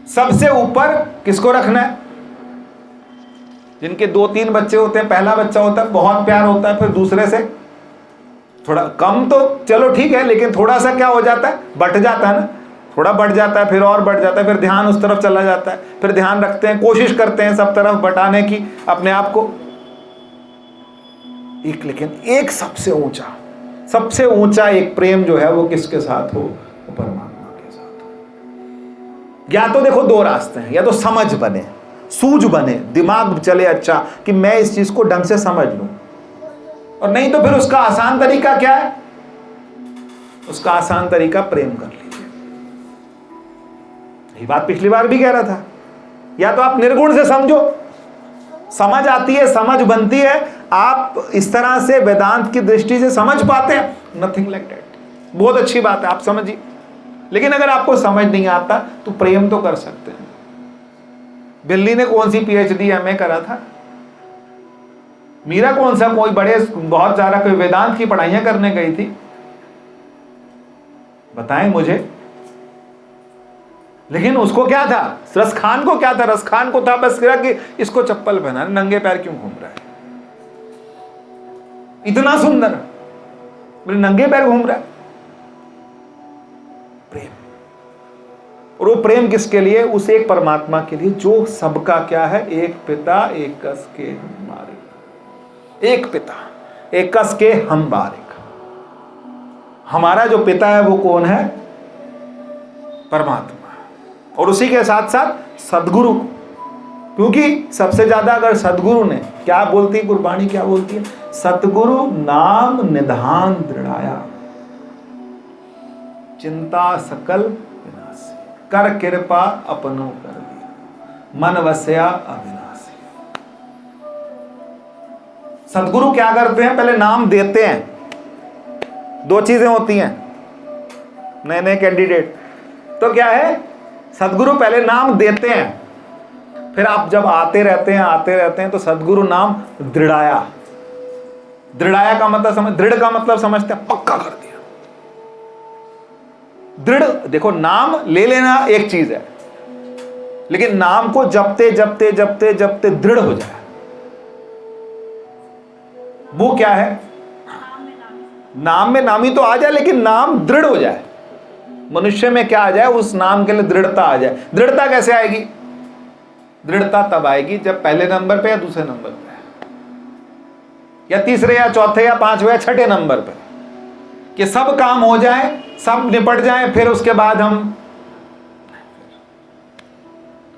सबसे ऊपर किसको रखना है? जिनके 2-3 बच्चे होते हैं, पहला बच्चा होता है बहुत प्यार होता है, फिर दूसरे से थोड़ा कम तो चलो ठीक है, लेकिन थोड़ा सा क्या हो जाता है? बट जाता है ना, थोड़ा बढ़ जाता है, फिर और बढ़ जाता है, फिर ध्यान उस तरफ चला जाता है, फिर ध्यान रखते हैं, कोशिश करते हैं सब तरफ बटाने की अपने आप को। लेकिन एक सबसे ऊंचा एक प्रेम जो है वो किसके साथ हो? वो परमात्मा के साथ हो। या तो देखो दो रास्ते हैं, या तो समझ बने, सूझ बने, दिमाग चले अच्छा कि मैं इस चीज को ढंग से समझ लूं, और नहीं तो फिर उसका आसान तरीका क्या है? उसका आसान तरीका प्रेम कर लीजिए। यही बात पिछली बार भी कह रहा था। या तो आप निर्गुण से समझो, समझ आती है, समझ बनती है, आप इस तरह से वेदांत की दृष्टि से समझ पाते हैं, नथिंग लाइक दैट, बहुत अच्छी बात है, आप समझिए। लेकिन अगर आपको समझ नहीं आता तो प्रेम तो कर सकते हैं। बिल्ली ने कौन सी PhD MA करा था? मीरा कौन सा कोई बड़े बहुत ज्यादा कोई वेदांत की पढ़ाइयां करने गई थी? बताएं मुझे। लेकिन उसको क्या था? रसखान को क्या था? रसखान को था बस कि इसको चप्पल पहना, नंगे पैर क्यों घूम रहा है, इतना सुंदर, बोले नंगे पैर घूम रहा है। प्रेम। और वो प्रेम किसके लिए? उस एक परमात्मा के लिए जो सबका क्या है? एक पिता एक कस के हम बारिक। एक पिता एक कस के हम बारिक। हमारा जो पिता है वो कौन है? परमात्मा। और उसी के साथ साथ सदगुरु, क्योंकि सबसे ज्यादा अगर सदगुरु ने क्या बोलती है गुरबाणी, क्या बोलती है? सतगुरु नाम निधान दृढ़ाया, चिंता सकल विनाशी, कर कृपा अपनो कर दिया, मन वस्या अविनाशी। सदगुरु क्या करते हैं? पहले नाम देते हैं। दो चीजें होती हैं नए नए कैंडिडेट, तो क्या है? सदगुरु पहले नाम देते हैं, फिर आप जब आते रहते हैं तो सदगुरु नाम दृढ़ाया। दृढ़ाया का मतलब समझ, दृढ़ का मतलब समझते हैं, पक्का कर दिया। दृढ़, देखो नाम ले लेना एक चीज है, लेकिन नाम को जपते जपते जपते जपते दृढ़ हो जाए, वो क्या है? नाम में नामी तो आ जाए, लेकिन नाम दृढ़ हो जाए। मनुष्य में क्या आ जाए? उस नाम के लिए दृढ़ता आ जाए। दृढ़ता कैसे आएगी? दृढ़ता तब आएगी जब पहले नंबर पे या दूसरे नंबर पे या तीसरे या चौथे या पांचवें या छठे नंबर पे, कि सब काम हो जाए, सब निपट जाए, फिर उसके बाद हम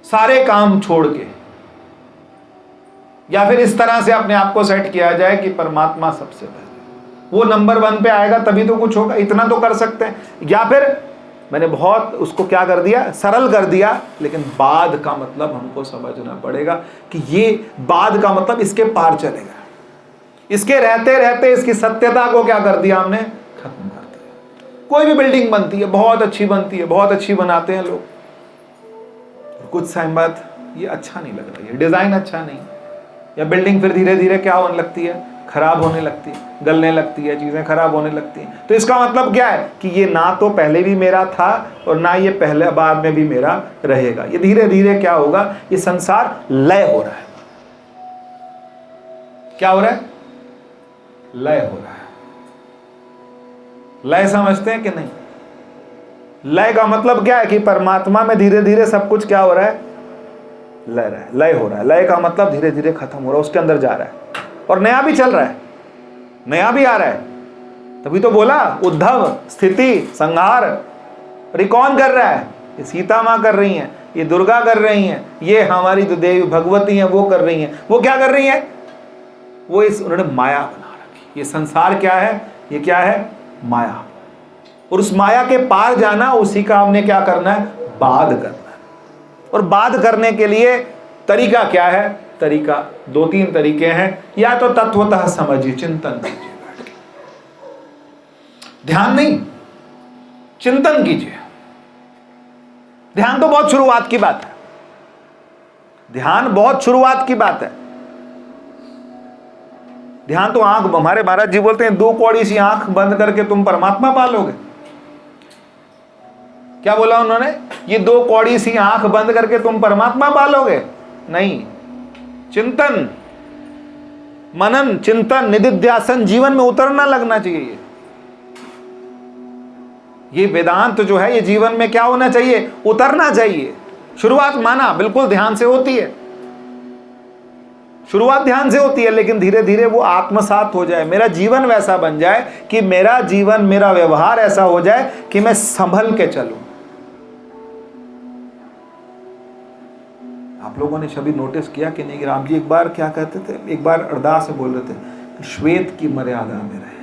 सारे काम छोड़ के, या फिर इस तरह से अपने आप को सेट किया जाए कि परमात्मा सबसे पहले, वो नंबर 1 पे आएगा तभी तो कुछ होगा। इतना तो कर सकते हैं। या फिर मैंने बहुत उसको क्या कर दिया? सरल कर दिया। लेकिन बाद का मतलब हमको समझना पड़ेगा कि ये बाद का मतलब इसके पार चलेगा। इसके रहते रहते इसकी सत्यता को क्या कर दिया हमने? खत्म कर दिया। कोई भी बिल्डिंग बनती है, बहुत अच्छी बनती है, बहुत अच्छी बनाते हैं लोग, कुछ टाइम बाद ये अच्छा नहीं लग रहा, ये डिजाइन अच्छा नहीं, या बिल्डिंग फिर धीरे धीरे क्या होने लगती है? खराब होने लगती है, गलने लगती है, चीजें खराब होने लगती हैं। तो इसका मतलब क्या है? कि ये ना तो पहले भी मेरा था और ना ये पहले बाद में भी मेरा रहेगा। ये धीरे धीरे क्या होगा? ये संसार लय हो रहा है। क्या हो रहा है? लय हो रहा है। लय समझते हैं कि नहीं? लय का मतलब क्या है? कि परमात्मा में धीरे धीरे सब कुछ क्या हो रहा है? लय हो रहा है। लय का मतलब धीरे धीरे खत्म हो रहा है, उसके अंदर जा रहा है, और नया भी चल रहा है, नया भी आ रहा है। तभी तो बोला उद्धव स्थिति संहार। अरे कौन कर रहा है? ये सीता माँ कर रही हैं, ये दुर्गा कर रही हैं, ये हमारी जो देवी भगवती हैं वो कर रही हैं। वो क्या कर रही हैं? वो उन्होंने माया बना रखी। ये संसार क्या है? ये क्या है? माया। और उस माया के पार जाना, उसी का हमने क्या करना है? बाध करना है। और बाध करने के लिए तरीका क्या है? तरीका 2-3 तरीके हैं। या तो तत्वतः समझिए, चिंतन कीजिए, ध्यान नहीं, चिंतन कीजिए। ध्यान तो बहुत शुरुआत की बात है, ध्यान बहुत शुरुआत की बात है। ध्यान तो आंख, हमारे महाराज जी बोलते हैं 2 कौड़ी सी आंख बंद करके तुम परमात्मा पालोगे। क्या बोला उन्होंने? ये 2 कौड़ी सी आंख बंद करके तुम परमात्मा पालोगे? नहीं। चिंतन, मनन, चिंतन, निधिध्यासन जीवन में उतरना लगना चाहिए। ये वेदांत जो है ये जीवन में क्या होना चाहिए, उतरना चाहिए। शुरुआत माना बिल्कुल ध्यान से होती है, शुरुआत ध्यान से होती है, लेकिन धीरे धीरे वो आत्मसात हो जाए, मेरा जीवन वैसा बन जाए कि मेरा जीवन, मेरा व्यवहार ऐसा हो जाए कि मैं संभल के चलूं। आप लोगों ने कभी नोटिस किया कि नहीं, राम जी एक बार क्या कहते थे, एक बार अरदास में बोल रहे थे कि श्वेत की मर्यादा में रहे,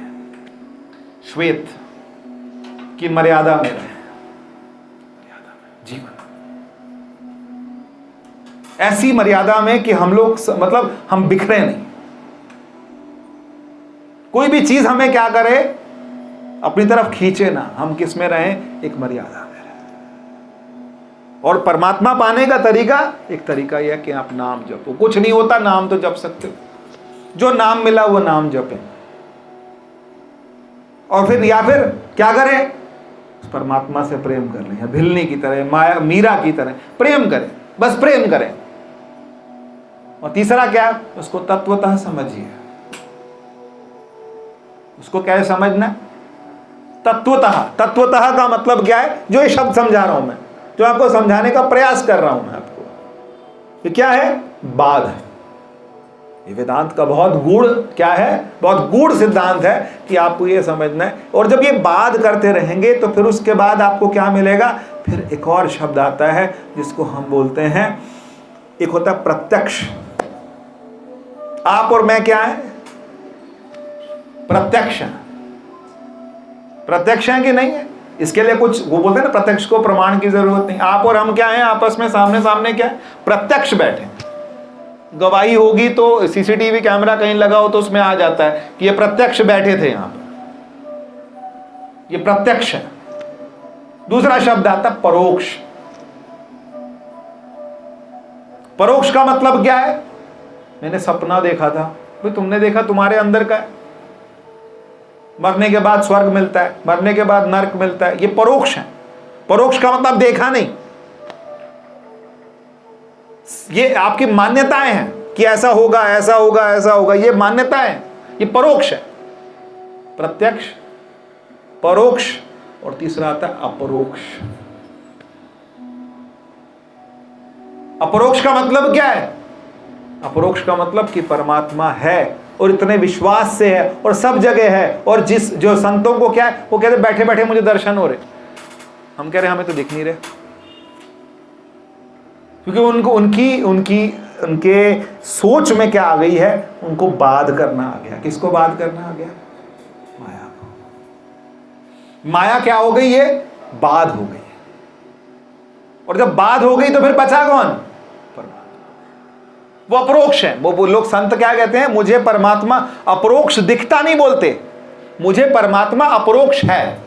श्वेत की मर्यादा में रहे, जीवन ऐसी मर्यादा में कि हम लोग मतलब हम बिखरे नहीं, कोई भी चीज हमें क्या करे, अपनी तरफ खींचे ना, हम किस में रहें, एक मर्यादा में रहें। और परमात्मा पाने का तरीका, एक तरीका यह कि आप नाम जपो। कुछ नहीं होता, नाम तो जप सकते हो, जो नाम मिला वो नाम जपें। और फिर या फिर क्या करें, परमात्मा से प्रेम कर लें, भिलनी की तरह, माया मीरा की तरह प्रेम करें, बस प्रेम करें। और तीसरा क्या, उसको तत्वतः समझिए। उसको क्या समझना, तत्वतः। तत्वतः का मतलब क्या है, जो ये शब्द समझा रहा हूं मैं, जो आपको समझाने का प्रयास कर रहा हूं मैं आपको, ये क्या है, बाध। ये वेदांत का बहुत गूढ़ क्या है, बहुत गूढ़ सिद्धांत है कि आपको ये समझना है। और जब ये बाध करते रहेंगे तो फिर उसके बाद आपको क्या मिलेगा, फिर एक और शब्द आता है जिसको हम बोलते हैं, एक होता है प्रत्यक्ष। आप और मैं क्या है, प्रत्यक्ष। प्रत्यक्ष है कि नहीं है, इसके लिए कुछ वो बोलते हैं ना, प्रत्यक्ष को प्रमाण की जरूरत नहीं। आप और हम क्या है, आपस में सामने सामने क्या है, प्रत्यक्ष बैठे। गवाही होगी तो सीसीटीवी कैमरा कहीं लगा हो तो उसमें आ जाता है कि ये प्रत्यक्ष बैठे थे यहां पर, ये प्रत्यक्ष है। दूसरा शब्द आता है परोक्ष। परोक्ष का मतलब क्या है, मैंने सपना देखा था, भाई तुमने देखा, तुम्हारे अंदर का है। मरने के बाद स्वर्ग मिलता है, मरने के बाद नरक मिलता है, ये परोक्ष है। परोक्ष का मतलब देखा नहीं, ये आपकी मान्यताएं हैं कि ऐसा होगा, ऐसा होगा, ऐसा होगा, ये मान्यताएं, ये परोक्ष है। प्रत्यक्ष, परोक्ष, और तीसरा आता है अपरोक्ष। अपरोक्ष का मतलब क्या है, अपरोक्ष का मतलब कि परमात्मा है और इतने विश्वास से है और सब जगह है। और जिस जो संतों को क्या है, वो कहते बैठे बैठे मुझे दर्शन हो रहे, हम कह रहे हमें तो दिख नहीं रहे, क्योंकि उनको उनके सोच में क्या आ गई है, उनको बाध करना आ गया। किसको बाध करना आ गया, माया को। माया क्या हो गई, ये बाध हो गई। और जब बाध हो गई तो फिर बचा कौन, परमात्मा। वो अपरोक्ष है। वो लोग संत क्या कहते हैं, मुझे परमात्मा अपरोक्ष दिखता नहीं बोलते, मुझे परमात्मा अपरोक्ष है।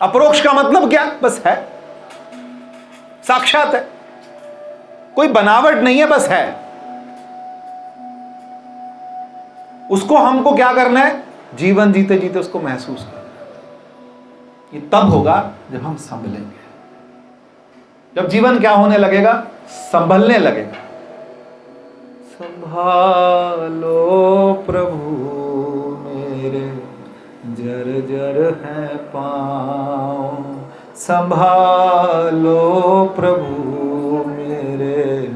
अपरोक्ष का मतलब क्या, बस है, साक्षात है, कोई बनावट नहीं है, बस है। उसको हमको क्या करना है, जीवन जीते जीते उसको महसूस करना। ये तब होगा जब हम संभलेंगे, जब जीवन क्या होने लगेगा, संभलने लगेगा। संभालो प्रभु मेरे जर्जर है पाँव, संभालो प्रभु मेरे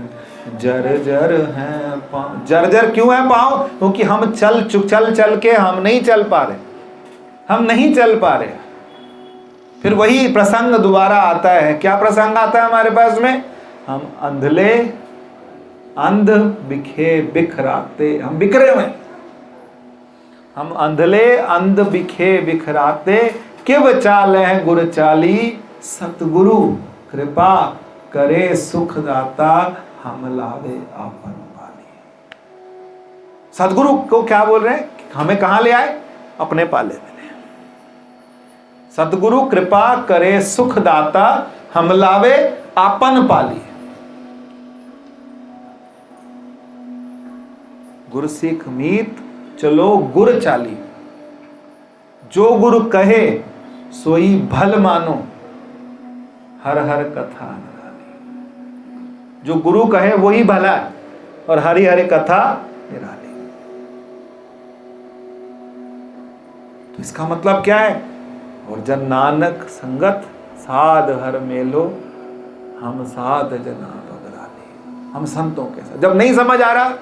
जर्जर हैं पाँव। जर्जर क्यों है पाँव, क्योंकि हम चल के हम नहीं चल पा रहे, हम नहीं चल पा रहे। फिर वही प्रसंग दोबारा आता है। क्या प्रसंग आता है हमारे पास में, हम अंधले अंध बिखे बिखराते, हम बिखरे हुए, हम अंधले अंध बिखे बिखराते, किव चाल है गुर चाली, सतगुरु कृपा करे सुख दाता, हम लावे आपन पाली। सतगुरु को क्या बोल रहे हैं, हमें कहां ले आए, अपने पाले में ले। सतगुरु कृपा करे सुख दाता, हम लावे आपन पाली। गुर सिख मीत चलो गुर चाली, जो गुरु कहे सोई भल मानो, हर हर कथा निराली। जो गुरु कहे वही भला है और हरि हरि कथा निराली। तो इसका मतलब क्या है, और जन नानक संगत साध हर मेलो, हम साध जना बगराले। हम संतों के साथ। जब नहीं समझ आ रहा,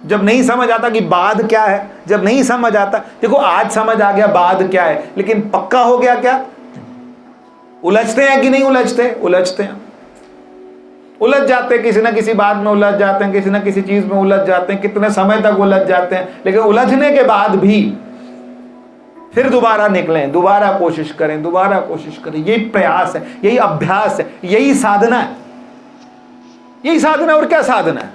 जब नहीं समझ आता कि बाद क्या है, जब नहीं समझ आता, देखो आज समझ आ गया बाद क्या है, लेकिन पक्का हो गया क्या? उलझते हैं कि नहीं उलझते? उलझते हैं, उलझ जाते हैं, किसी ना किसी बात में उलझ जाते हैं, किसी ना किसी चीज में उलझ जाते हैं, कितने समय तक उलझ जाते हैं, लेकिन उलझने के बाद भी फिर दोबारा निकलें, दोबारा कोशिश करें, दोबारा कोशिश करें। यही प्रयास है, यही अभ्यास है, यही साधना है, यही साधना। और क्या साधना है?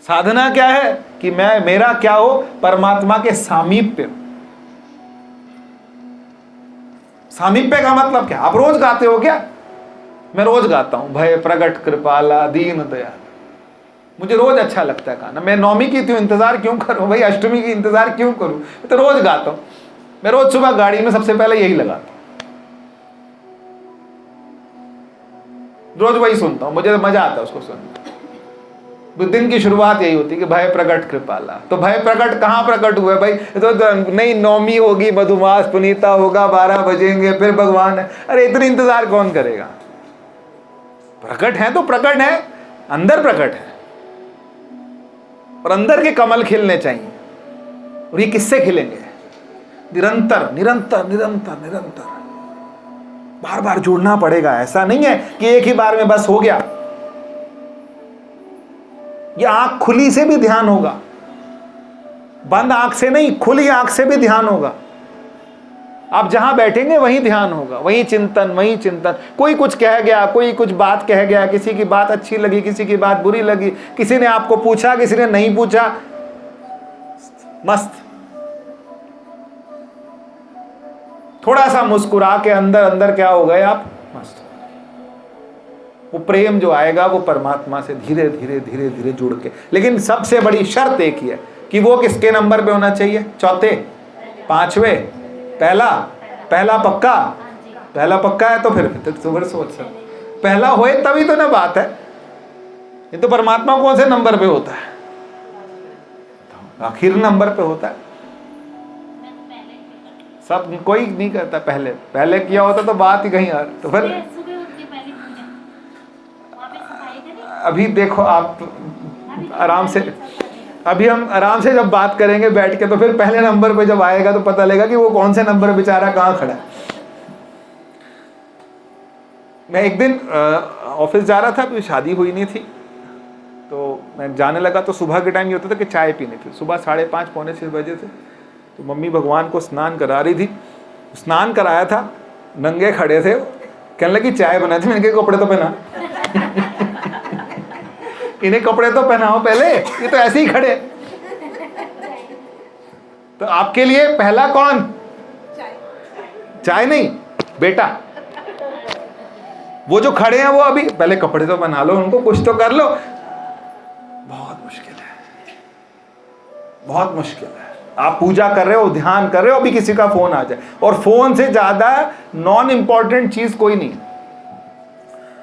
साधना क्या है कि मेरा क्या हो? परमात्मा के सामीप्य। सामीप्य का मतलब क्या? आप रोज गाते हो क्या? मैं रोज गाता हूं, भय प्रगट कृपाला दीन दयाल। मुझे रोज अच्छा लगता है गाना। मैं नौमी की क्यों इंतजार क्यों करूं भाई? अष्टमी की इंतजार क्यों करूं? मैं तो रोज गाता हूं। मैं रोज सुबह गाड़ी में सबसे पहले यही लगाता हूं, रोज वही सुनता हूं, मुझे मजा आता है उसको सुनने। दिन की शुरुआत यही होती है कि भय प्रगट कृपाला। तो भय प्रगट कहां प्रकट हुए भाई? तो नहीं, नौमी होगी, मधुमास पुनीता होगा, 12 बजेंगे, फिर भगवान है। अरे इतनी इंतजार कौन करेगा? प्रकट है तो प्रकट है, अंदर प्रकट है, और अंदर के कमल खिलने चाहिए। और ये किससे खिलेंगे? निरंतर निरंतर निरंतर निरंतर, बार बार जुड़ना पड़ेगा। ऐसा नहीं है कि एक ही बार में बस हो गया। ये आंख खुली से भी ध्यान होगा, बंद आंख से नहीं, खुली आंख से भी ध्यान होगा। आप जहां बैठेंगे वहीं ध्यान होगा, वहीं चिंतन, वहीं चिंतन। कोई कुछ कह गया, कोई कुछ बात कह गया, किसी की बात अच्छी लगी, किसी की बात बुरी लगी, किसी ने आपको पूछा, किसी ने नहीं पूछा, मस्त। थोड़ा सा मुस्कुरा के अंदर अंदर क्या हो गए आप? मस्त। वो प्रेम जो आएगा वो परमात्मा से धीरे धीरे धीरे धीरे जुड़ के। लेकिन सबसे बड़ी शर्त एक ही है कि वो किसके नंबर पे होना चाहिए? चौथे, पांचवें, पहला पक्का। पहला पक्का है तो फिर सोच सकते, पहला होए तभी तो ना बात है। ये तो परमात्मा कौन से नंबर पे होता है? तो आखिर नंबर पे होता है। सब कोई नहीं करता। पहले किया होता तो बात ही कहीं और। तो फिर अभी देखो आप आराम से, अभी हम आराम से जब बात करेंगे बैठ के, तो फिर पहले नंबर पे जब आएगा तो पता लगेगा कि वो कौन से नंबर बेचारा कहाँ खड़ा है। मैं एक दिन ऑफिस जा रहा था, तो शादी हुई नहीं थी, तो मैं जाने लगा। तो सुबह के टाइम ये होता था कि चाय पीनी थी। सुबह 5:30 पौने 6 बजे थे। तो मम्मी भगवान को स्नान करा रही थी। स्नान कराया था, नंगे खड़े थे, कहने लगी चाय बना थी। मैंने कहा कपड़े तो पहना इन्हें कपड़े तो पहनाओ पहले, ये तो ऐसे ही खड़े। तो आपके लिए पहला कौन? चाय नहीं बेटा, वो जो खड़े हैं वो अभी पहले कपड़े तो पहना लो, उनको कुछ तो कर लो। बहुत मुश्किल है, बहुत मुश्किल है। आप पूजा कर रहे हो, ध्यान कर रहे हो, अभी किसी का फोन आ जाए, और फोन से ज्यादा नॉन इंपॉर्टेंट चीज कोई नहीं।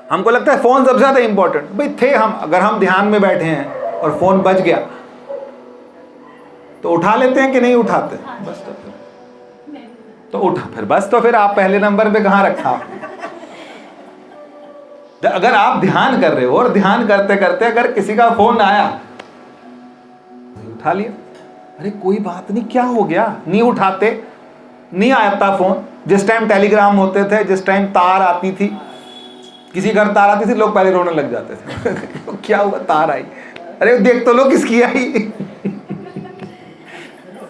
हमको लगता है फोन सबसे ज्यादा इंपॉर्टेंट। भाई थे हम, अगर हम ध्यान में बैठे हैं और फोन बज गया तो उठा लेते हैं कि नहीं उठाते? बस तो उठा, फिर बस तो फिर आप पहले नंबर पे कहां रखा? अगर आप ध्यान कर रहे हो और ध्यान करते करते अगर किसी का फोन आया तो उठा लिया। अरे कोई बात नहीं, क्या हो गया? नहीं उठाते, नहीं आता फोन। जिस टाइम टेलीग्राम होते थे, जिस टाइम तार आती थी, किसी घर तार आती थी, लोग पहले रोने लग जाते थे क्या हुआ? तार आई। अरे देख तो लो किसकी आई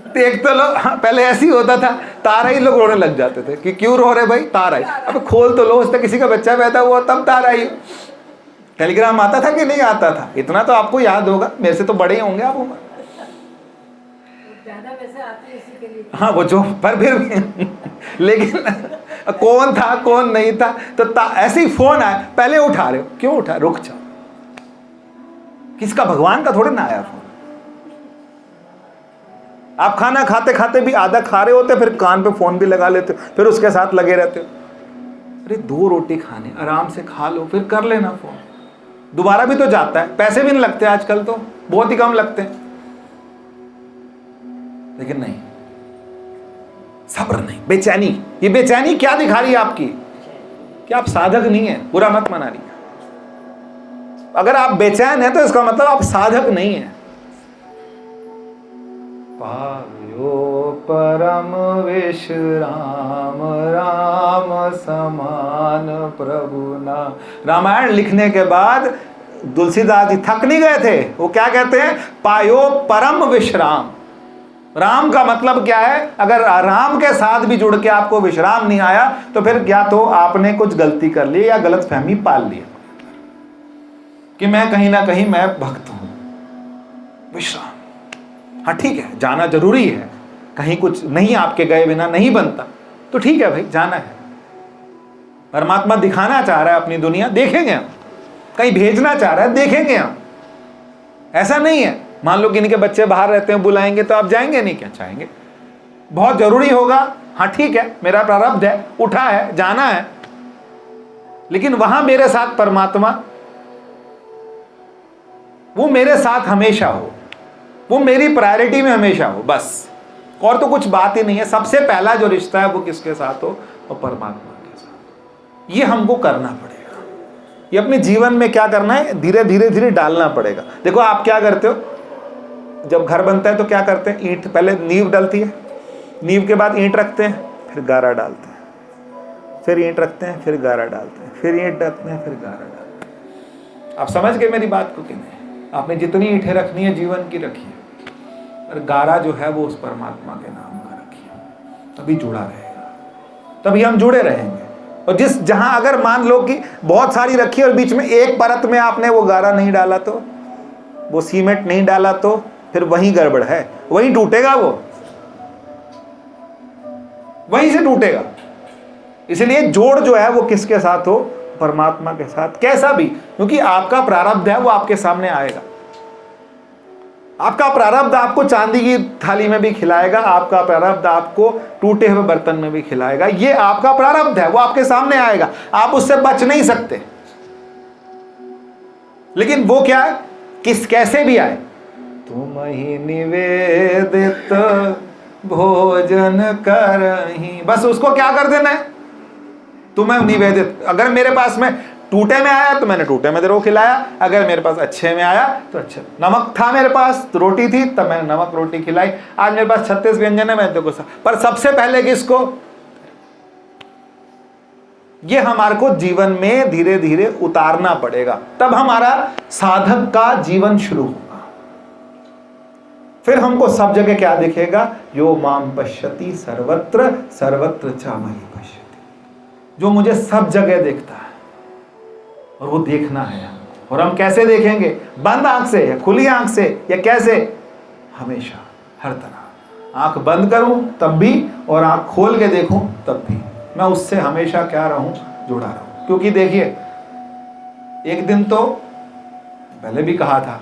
देख तो लो। हाँ, पहले ऐसे ही होता था, तार आई, लोग रोने लग जाते थे कि क्यों रो रहे भाई? तार आई। अब खोल तो लो, उससे किसी का बच्चा पैदा हुआ तब तार आई। टेलीग्राम आता था कि नहीं आता था? इतना तो आपको याद होगा, मेरे से तो बड़े ही होंगे आप उम्र। हाँ वो जो, पर फिर लेकिन कौन था कौन नहीं था? तो ऐसे ही फोन आया, पहले उठा रहे हो, क्यों उठा? रुक जाओ। किसका? भगवान का थोड़ा ना आया फोन। आप खाना खाते खाते भी आधा खा रहे होते, फिर कान पे फोन भी लगा लेते हो, फिर उसके साथ लगे रहते हो। अरे 2 रोटी खाने, आराम से खा लो, फिर कर लेना फोन। दोबारा भी तो जाता है, पैसे भी नहीं लगते आजकल, तो बहुत ही कम लगते हैं। लेकिन नहीं, सब्र नहीं, बेचैनी। ये बेचैनी क्या दिखा रही है आपकी? कि आप साधक नहीं है। बुरा मत मना रही है। अगर आप बेचैन है तो इसका मतलब आप साधक नहीं है। पायो परम विश्राम, राम समान प्रभु ना। रामायण लिखने के बाद तुलसीदास जी थक नहीं गए थे। वो क्या कहते हैं? पायो परम विश्राम। राम का मतलब क्या है? अगर राम के साथ भी जुड़ के आपको विश्राम नहीं आया तो फिर क्या तो आपने कुछ गलती कर ली या गलत फहमी पाल ली कि मैं कहीं ना कहीं मैं भक्त हूं। विश्राम, हाँ ठीक है, जाना जरूरी है। कहीं कुछ नहीं, आपके गए बिना नहीं बनता, तो ठीक है भाई, जाना है। परमात्मा दिखाना चाह रहा है अपनी दुनिया, देखेंगे हम। कहीं भेजना चाह रहा है, देखेंगे हम। ऐसा नहीं है मान लो कि इनके बच्चे बाहर रहते हैं, बुलाएंगे तो आप जाएंगे नहीं क्या? चाहेंगे। बहुत जरूरी होगा, हाँ ठीक है, मेरा प्रारब्ध है, उठा है, जाना है, लेकिन वहां मेरे साथ परमात्मा, वो मेरे साथ हमेशा हो, वो मेरी प्रायोरिटी में हमेशा हो, बस। और तो कुछ बात ही नहीं है। सबसे पहला जो रिश्ता है वो किसके साथ हो? वो परमात्मा के साथ। ये हमको करना पड़ेगा। ये अपने जीवन में क्या करना है? धीरे धीरे धीरे डालना पड़ेगा। देखो आप क्या करते हो, जब घर बनता है तो क्या करते हैं? ईंट, पहले नींव डलती है, नींव के बाद ईंट रखते हैं, फिर गारा डालते हैं, फिर ईंट रखते हैं, फिर गारा डालते हैं, फिर ईंट रखते हैं, फिर गारा डालते हैं। आप समझ गए मेरी बात को कि नहीं? आपने जितनी ईंटें रखनी है जीवन की रखिए, और गारा जो है वो उस परमात्मा के नाम का रखिए। तभी जुड़ा रहेगा, तभी हम जुड़े रहेंगे। और जहां अगर मान लो कि बहुत सारी रखी और बीच में एक परत में आपने वो गारा नहीं डाला, तो वो सीमेंट नहीं डाला, तो फिर वहीं गड़बड़ है, वहीं टूटेगा, वो वहीं से टूटेगा। इसलिए जोड़ जो है वो किसके साथ हो? परमात्मा के साथ, कैसा भी, क्योंकि आपका प्रारब्ध है वो आपके सामने आएगा। आपका प्रारब्ध आपको चांदी की थाली में भी खिलाएगा, आपका प्रारब्ध आपको टूटे हुए बर्तन में भी खिलाएगा। ये आपका प्रारब्ध है, वो आपके सामने आएगा, आप उससे बच नहीं सकते। लेकिन वो क्या है? कैसे भी आए, तुम ही निवेदित भोजन करही, बस उसको क्या कर देना है? तुम्हें निवेदित। अगर मेरे पास में टूटे में आया तो मैंने टूटे में तेरे को खिलाया, अगर मेरे पास अच्छे में आया तो अच्छे। नमक था मेरे पास तो रोटी थी, तब मैंने नमक रोटी खिलाई। आज मेरे पास 36 व्यंजन है, मैं तेरे को पर सबसे पहले किसको? ये हमारे को जीवन में धीरे धीरे उतारना पड़ेगा, तब हमारा साधक का जीवन शुरू होगा। फिर हमको सब जगह क्या दिखेगा? यो माम पश्यति सर्वत्र सर्वत्र च मयि पश्यति। जो मुझे सब जगह देखता है, और वो देखना है। और हम कैसे देखेंगे? बंद आंख से या खुली आंख से या कैसे? हमेशा, हर तरह। आंख बंद करूं तब भी और आंख खोल के देखूं तब भी मैं उससे हमेशा क्या रहूं? जुड़ा रहूं। क्योंकि देखिए, एक दिन तो पहले भी कहा था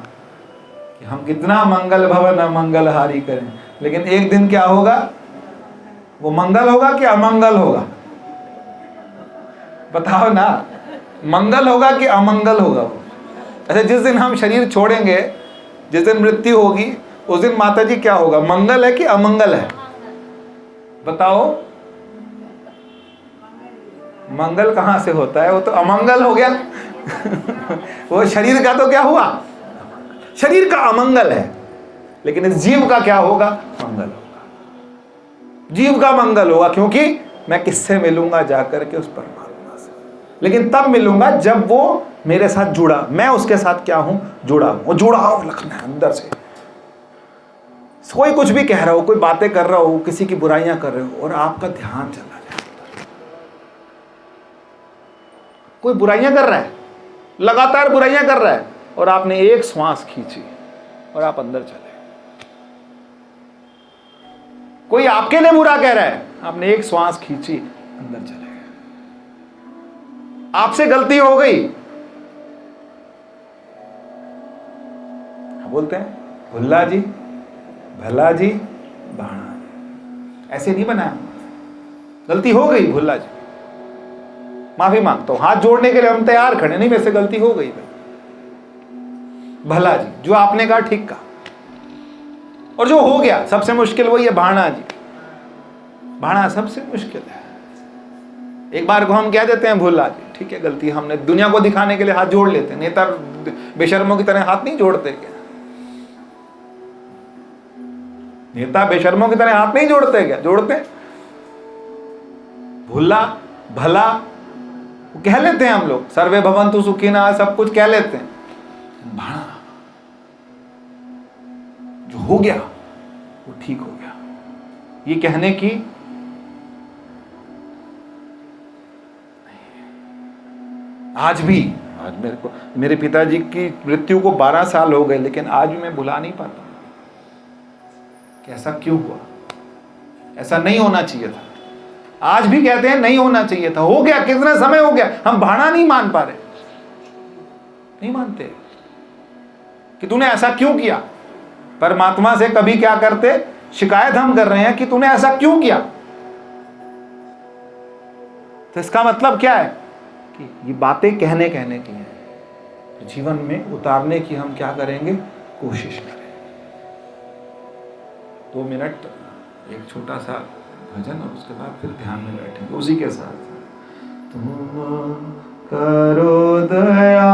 कि हम कितना मंगल भवन अमंगल हारी करें, लेकिन एक दिन क्या होगा? वो मंगल होगा कि अमंगल होगा? बताओ ना, मंगल होगा कि अमंगल होगा? वो अच्छा, जिस दिन हम शरीर छोड़ेंगे, जिस दिन मृत्यु होगी, उस दिन माता जी क्या होगा? मंगल है कि अमंगल है? बताओ। मंगल कहां से होता है? वो तो अमंगल हो गया। वो शरीर का तो क्या हुआ? शरीर का अमंगल है, लेकिन इस जीव का क्या होगा? मंगल होगा। जीव का मंगल होगा, क्योंकि मैं किससे मिलूंगा? जाकर के उस परमात्मा से। लेकिन तब मिलूंगा जब वो मेरे साथ जुड़ा, मैं उसके साथ क्या हूं? जुड़ा हूं। जुड़ाव रखना है अंदर से। कोई कुछ भी कह रहा हो, कोई बातें कर रहा हो, किसी की बुराइयां कर रहे हो, और आपका ध्यान चला जाए, कोई बुराइयां कर रहा है, लगातार बुराइयां कर रहा है, और आपने एक श्वास खींची और आप अंदर चले। कोई आपके लिए बुरा कह रहा है, आपने एक श्वास खींची, अंदर चले गए। आपसे गलती हो गई, बोलते हैं भुल्ला जी, भला जी, बाणा जी। ऐसे नहीं बनाया। गलती हो गई भुल्ला जी, माफी मांगता हूं, हाथ जोड़ने के लिए हम तैयार खड़े, नहीं वैसे गलती हो गई भाई। भला जी, जो आपने कहा ठीक कहा, और जो हो गया सबसे मुश्किल वही है, भाणा जी। भाड़ा सबसे मुश्किल है। एक बार को हम कह देते हैं भूला जी, ठीक है गलती हमने, दुनिया को दिखाने के लिए हाथ जोड़ लेते हैं। नेता बेशर्मों की तरह हाथ नहीं जोड़ते क्या? नेता बेशर्मों की तरह हाथ नहीं जोड़ते क्या? जोड़ते। भूला भला कह लेते हैं हम लोग, सर्वे भवन्तु सुखिनः सब कुछ कह लेते हैं। भाड़ा जो हो गया वो ठीक हो गया, ये कहने की आज मेरे पिताजी की मृत्यु को 12 साल हो गए, लेकिन आज भी मैं भुला नहीं पाता कि ऐसा क्यों हुआ, ऐसा नहीं होना चाहिए था। आज भी कहते हैं नहीं होना चाहिए था, हो गया, कितना समय हो गया, हम भाड़ा नहीं मान पा रहे, नहीं मानते कि तूने ऐसा क्यों किया। परमात्मा से कभी क्या करते, शिकायत हम कर रहे हैं कि तूने ऐसा क्यों किया। तो इसका मतलब क्या है कि ये बातें कहने की हैं, तो जीवन में उतारने की हम क्या करेंगे, कोशिश करें। 2 मिनट एक छोटा सा भजन और उसके बाद फिर ध्यान में बैठेंगे उसी के साथ। तुम करो दया,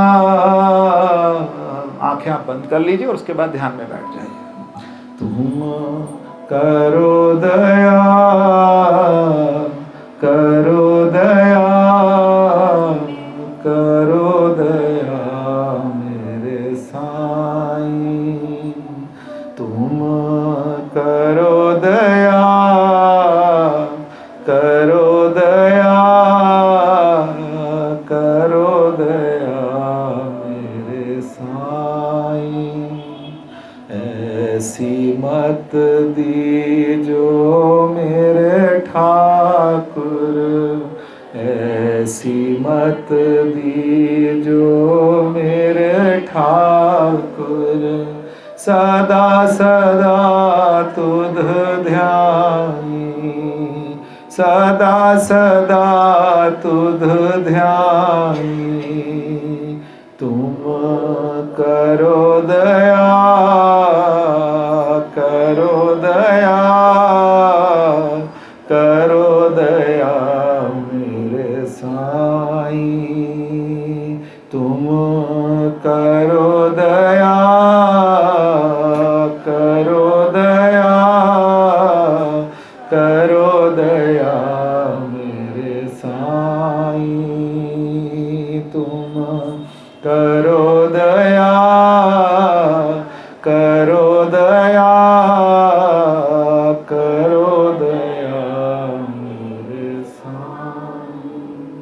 आंखें आप बंद कर लीजिए और उसके बाद ध्यान में बैठ जाइए। तुम करो दया, करो दया, करो दया मेरे साईं। तुम करो दया, करो दया, करो दया मेरे साईं। ऐसी मत दीजो मेरे ठाकुर, ऐसी मत दीजो मेरे ठाकुर। सदा सदा तुध ध्यानी, सदा सदा तुध ध्यानी। तुम करो दया, करो दया, करो दया मेरे साईं। तुम करो दया, करो दया, करो दया मेरे साईं। तुम करो दया, करो दया, करो दया मेरे साईं।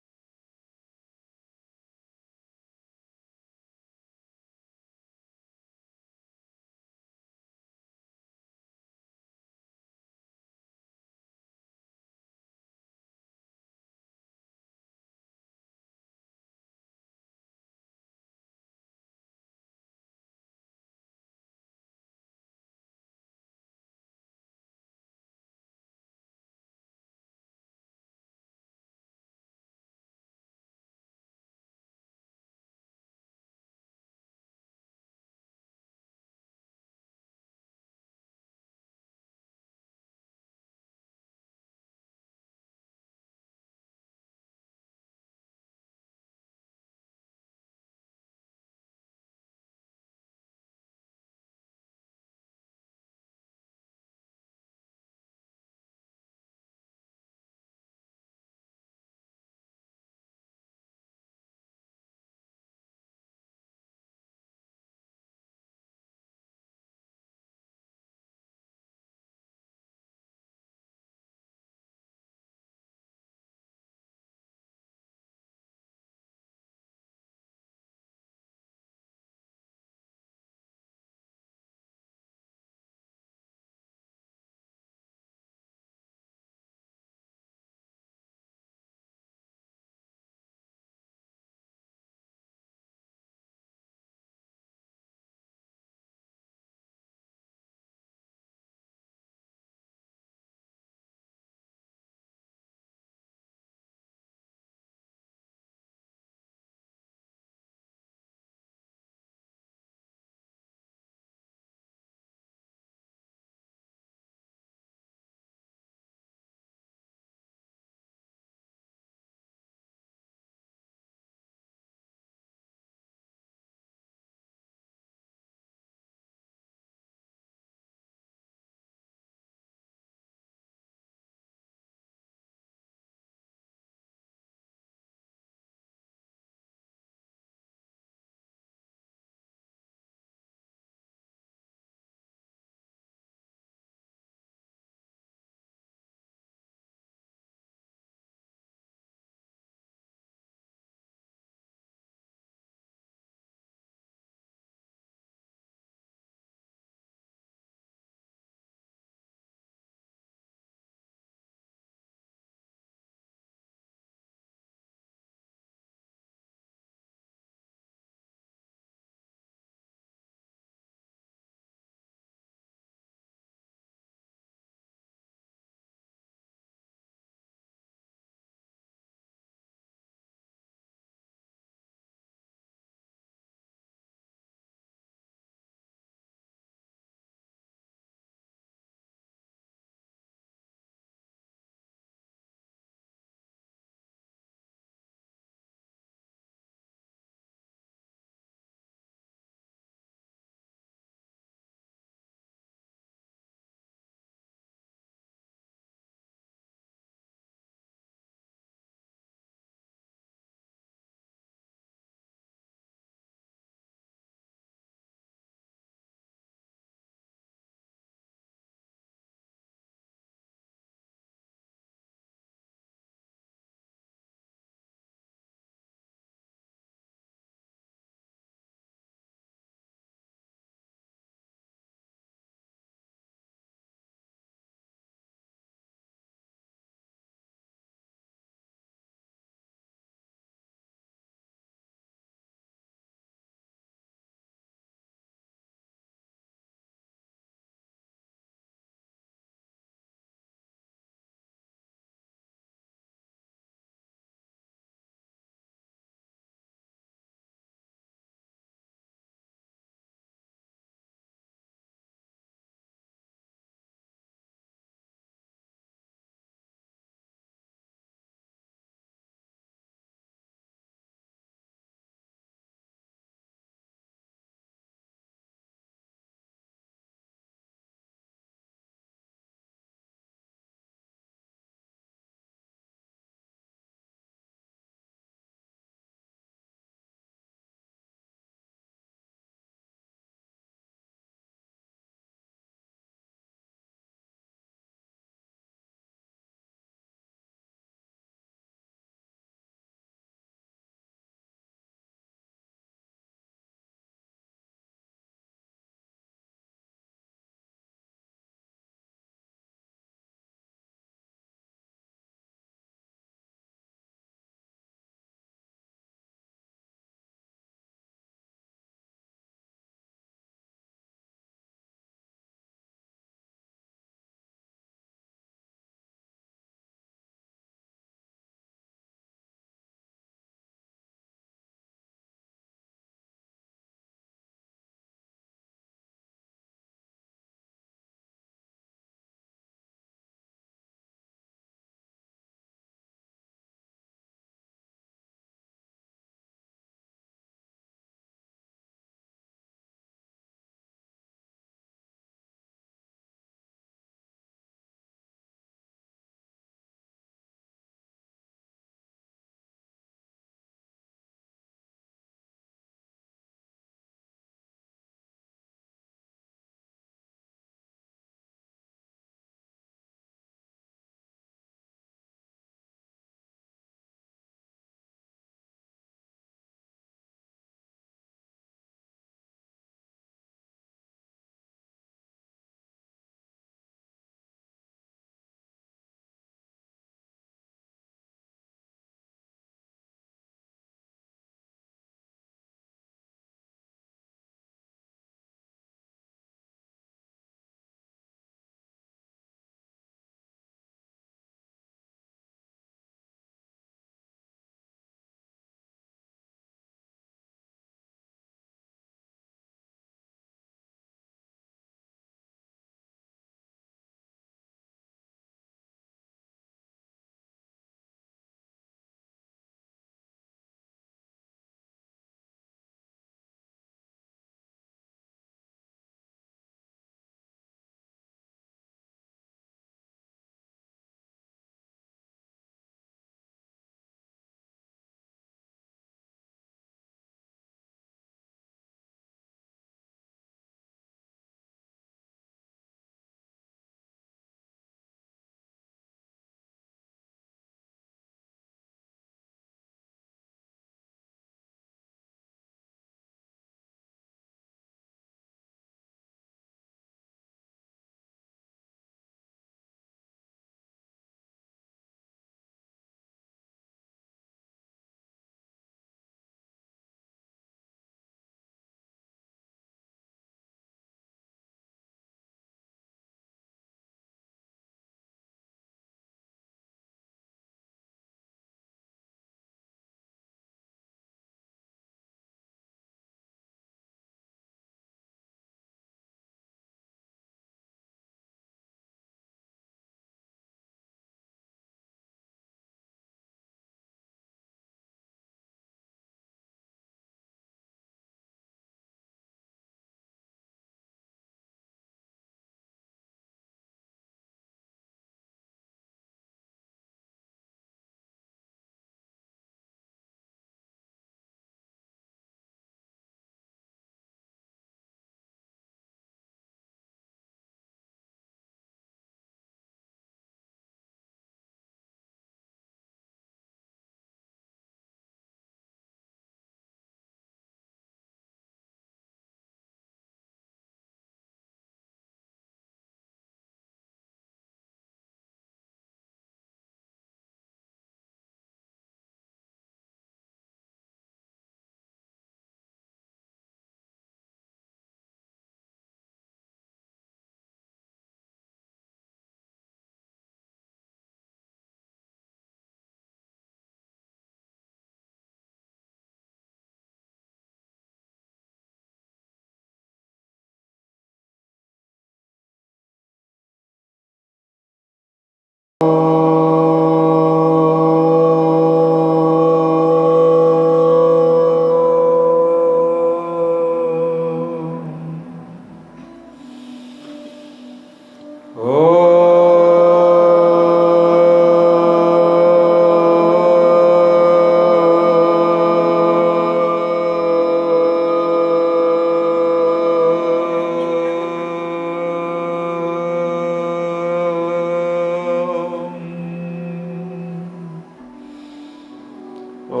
सर्वे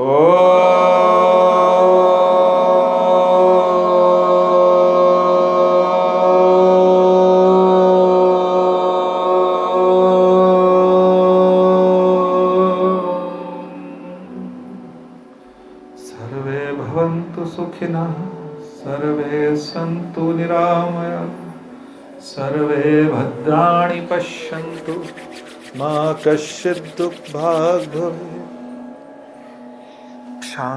भवन्तु सुखिनः, सर्वे सन्तु निरामया, सर्वे भद्राणि पश्यन्तु मा कश्चित् दुःखभाग् भवेत्।